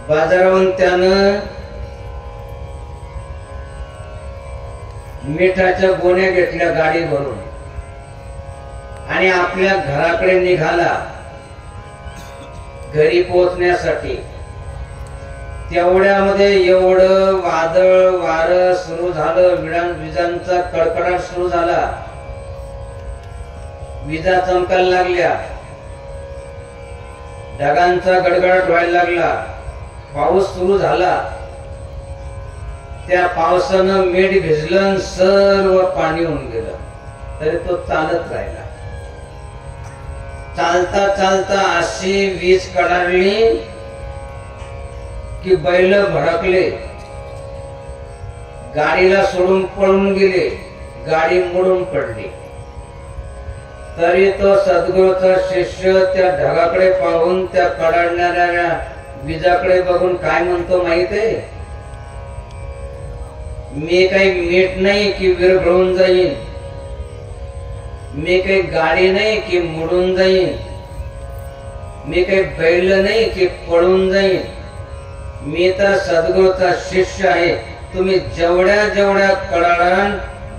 बाजारावरून त्यानं मिठाच्या गोण्या घेतल्या गाडी भरून आणि आपल्या घराकडे निघाला घरी पोहोचण्यासाठी. तेवढ्यामध्ये एवढं वादळ वारं सुरू झालं, विजांचा कडकडाट सुरू झाला. विजा चमकायला लागल्या, ढगांचा गडगडाट व्हायला लागला, पाऊस सुरू झाला. त्या पावसानं मीठ भिजलं, सर्व पाणी होऊन गेलं. तरी तो चालत राहिला. चालता चालता अशी वीज कडाडली की बैल भडकले, गाडीला सोडून पळून गेले, गाडी मोडून पडली. तरी तो सद्गुरूचा शिष्य त्या ढगाकडे पाहून, त्या कडाडणाऱ्या विजाकडे बघून काय म्हणतो माहितीये? मी काही मीठ नाही की विरघळून जाईन, मी काही गाडी नाही की मोडून जाईन, मी काही बैल नाही की पळून जाईन. मी तर सद्गुरूचा शिष्य आहे. तुम्ही जेवढ्या जेवढ्या कडाडाल,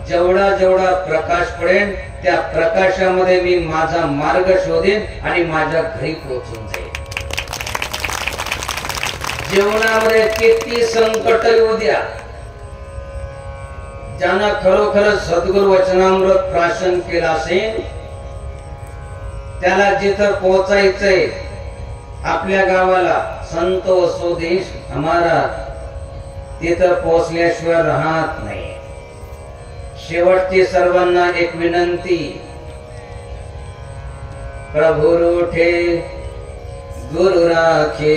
जेवढा जेवढा प्रकाश पडेल, त्या प्रकाशामध्ये मी माझा मार्ग शोधेन आणि माझ्या घरी पोहोचून जाईल. जीवनामध्ये किती संकट येऊ द्या, ज्यांना खरोखर सद्गुरु वचनामृत प्राशन केलं असेल, त्याला जिथं पोहोचायचंय, आपल्या गावाला संतो स्वदेश हमारा, तिथं पोहोचल्याशिवाय राहत नाही. शेवटची सर्वांना एक विनंती, प्रभु रूठे गुरु राखे,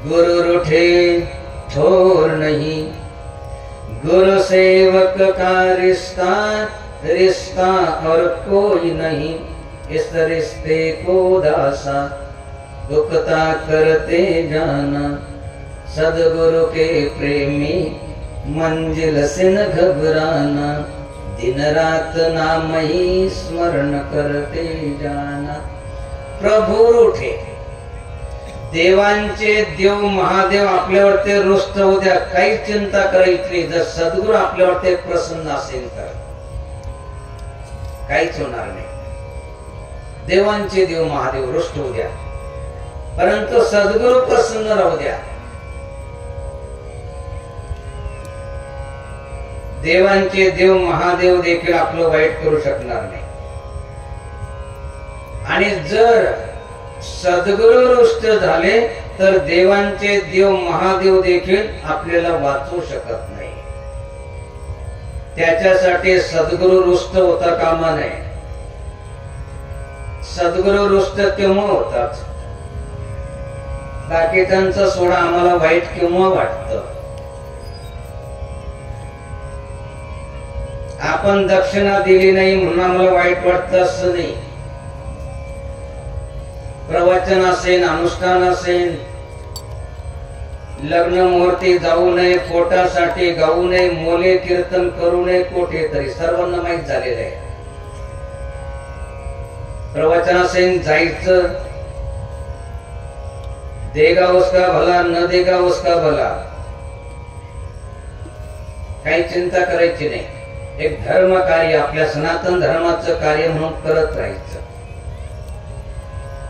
गुरु रूठे छोड़ नहीं, गुरु सेवक का रिश्ता रिश्ता और कोई नहीं, इस रिश्ते को दासा दुखता करते जाना, सद्गुरु के प्रेमी मंजिल से न घबराना, दिन रात नाम ही स्मरण करते जाना. प्रभु रूठे, देवांचे देव महादेव आपल्यावरती रुष्ट होऊ द्या, काही चिंता करायची नाही. जर सद्गुरु आपल्यावरती प्रसन्न असेल तर काहीच होणार नाही. देवांचे देव महादेव रुष्ट होऊ द्या, परंतु सद्गुरु प्रसन्न राहू द्या. देवांचे देव महादेव देखील आपलं वाईट करू शकणार नाही. आणि जर सद्गुरु रुष्ट झाले तर देवांचे देव महादेव देखील आपल्याला वाचवू शकत नाही. त्याच्यासाठी सद्गुरु रुष्ट होता कामा नये. सद्गुरु रुष्ट केव्हा होतात? बाकीच्यांचा सोडा, आम्हाला वाईट केव्हा वाटतं? आपण दक्षिणा दिली नाही म्हणून आम्हाला वाईट वाटतं असं नाही. प्रवचन असेल, अनुष्ठान असेल, लग्न मुहूर्ती जाऊ नये, पोटासाठी गाऊ नये, मोले कीर्तन करू नये, कोठे तरी सर्वांना माहीत झालेलं आहे. प्रवचन असेल जायचं, देगा उसका भला, न देगा उसका भला, काही चिंता करायची नाही. एक धर्म कार्य, आपल्या सनातन धर्माचं कार्य म्हणून करत राहायचं.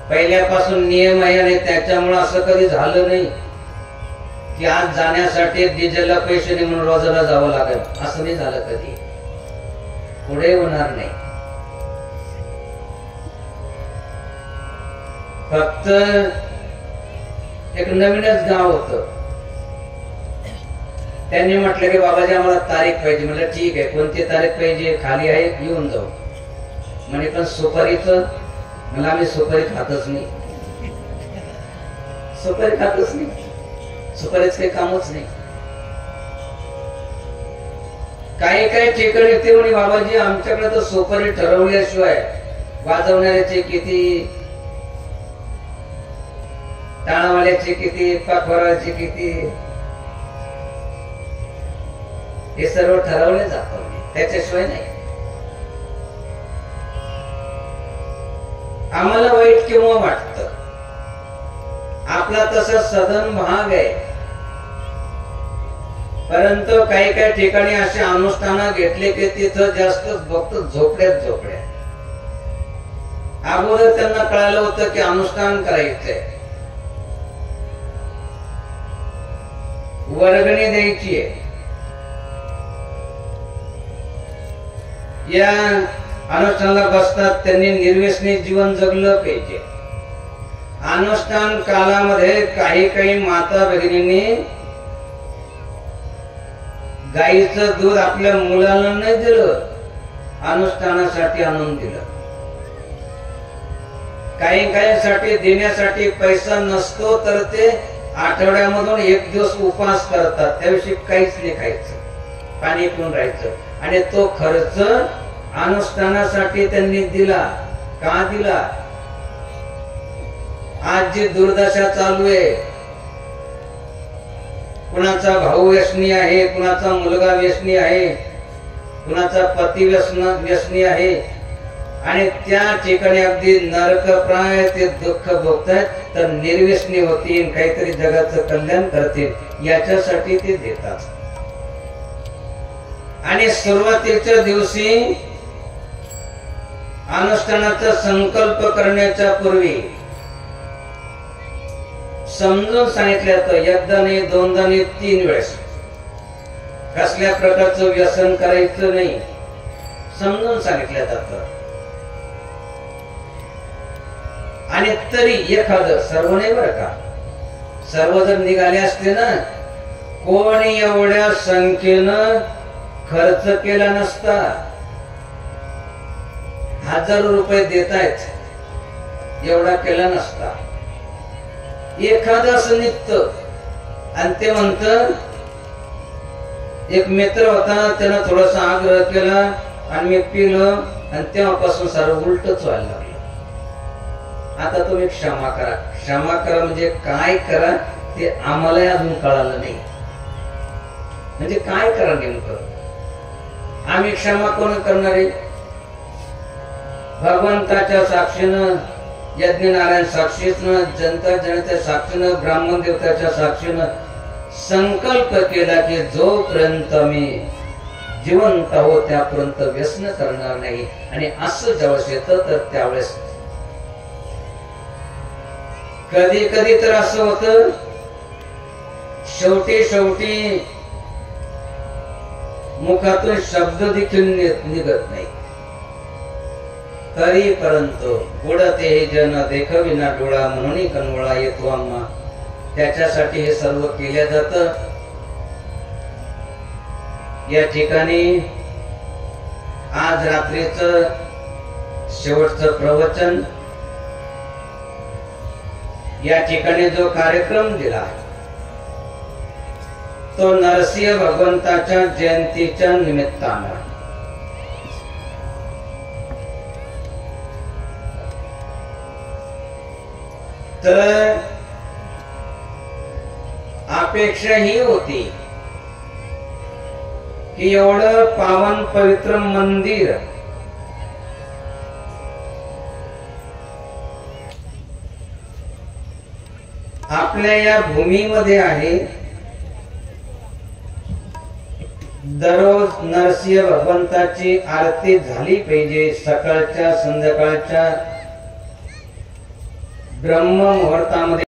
पहिल्यापासून नियम आहे आणि त्याच्यामुळे असं कधी झालं नाही की आज जाण्यासाठी डिझेलला पैसे नाही म्हणून रोजाला जावं लागेल, असं नाही झालं कधी, पुढे होणार नाही. फक्त एक नवीनच गाव होतं, त्यांनी म्हटलं की बाबाजी आम्हाला तारीख पाहिजे. म्हटलं ठीक आहे, कोणती तारीख पाहिजे? खाली आहे, येऊन जाऊ. म्हणजे पण सुपारीचं, मला आम्ही सुपारी खातच नाही, सुपारी खातच नाही, सुपारीच काही कामच नाही. काही काही ठिकाणी ते म्हणे बाबाजी आमच्याकडे तर सुपारी ठरवल्याशिवाय वाजवणाऱ्याचे किती, टाणावाल्याचे किती, पाखवाराचे किती, हे सर्व ठरवले जातं, त्याच्याशिवाय नाही. आम्हाला वाईट केव्हा वाटतं? आपला तसा सदन भाग आहे, परंतु काही काही ठिकाणी असे अनुष्ठान घेतले की तिथं जास्त भक्त झोपड्यात झोपड्या. अगोदर त्यांना कळालं होतं की अनुष्ठान करायचंय, वर्गणी द्यायची आहे. या अनुष्ठानाला बसतात त्यांनी निर्व्यसनी जीवन जगलं पाहिजे. अनुष्ठान कालामध्ये काही माता भगिनींनी गाईचं दूध आपल्या मुलाला नाही दिलं, अनुष्ठानासाठी आणून दिलं. काही साठी देण्यासाठी पैसा नसतो तर ते आठवड्यामधून एक दिवस उपवास करतात, त्याविषयी काहीच नाही खायचं, पाणी पिऊन राहायचं. आणि तो खर्च अनुष्ठानासाठी त्यांनी दिला. का दिला? आज जी दुर्दशा चालू आहे, कुणाचा भाऊ व्यसनी आहे, कुणाचा मुलगा व्यसनी आहे, कुणाचा पती व्यसनी आहे, आणि त्या ठिकाणी अगदी नरकप्राय ते दुःख भोगतायत. तर निर्व्यसनी होतील, काहीतरी जगाचं कल्याण करतील, याच्यासाठी ते देतात. आणि सुरुवातीच्या दिवशी अनुष्ठानाचा संकल्प करण्याच्या पूर्वी समजून सांगितलं जातं, एकदा नाही, दोनदा नाही, 3 वेळेस कसल्या प्रकारचं व्यसन करायचं नाही, समजून सांगितलं जातं. आणि तरी एखादं, सर्व नाही बरं का, सर्व जर निघाले असते ना, कोणी एवढ्या संख्येनं खर्च केला नसता. 1000 रुपये देतायत, एवढा केला नसता. एखादं असं निघतं. आणि ते म्हणत, एक मित्र होता, त्यानं थोडासा आग्रह केला आणि मी पिलं, आणि तेव्हापासून सारं उलटच व्हायला लागलं. आता तुम्ही क्षमा करा. क्षमा करा म्हणजे काय करा ते आम्हालाही अजून कळालं नाही. म्हणजे काय करा नेमकं? आम्ही क्षमा कोण करणार आहे? भगवंताच्या साक्षीनं, यज्ञनारायण साक्षीनं, जनता जनतेच्या साक्षीनं, ब्राह्मण देवताच्या साक्षीनं संकल्प केला की जोपर्यंत मी जिवंत आहो त्यापर्यंत व्यसन करणार नाही. आणि असं जेव्हा येतं तर त्यावेळेस कधी कधी तर असं होतं, शेवटी मुखातून शब्द देखील निघत नाही. तरी परंतु उडते हे जन देखविना डोळा, म्हणून कनवळा येतो आम्हा. त्याच्यासाठी हे सर्व केलं जातं. या ठिकाणी आज रात्रीचं शेवटचं प्रवचन, या ठिकाणी जो कार्यक्रम दिला तो नरसिंह भगवंताच्या जयंतीच्या निमित्तानं. तर अपेक्षा ही होती की एवढं पावन पवित्र मंदिर आपल्या या भूमीमध्ये आहे. दररोज नरसिंह भगवंताची आरती झाली पाहिजे. सकाळच्या संध्याकाळच्या ब्रह्म मुहूर्तामध्ये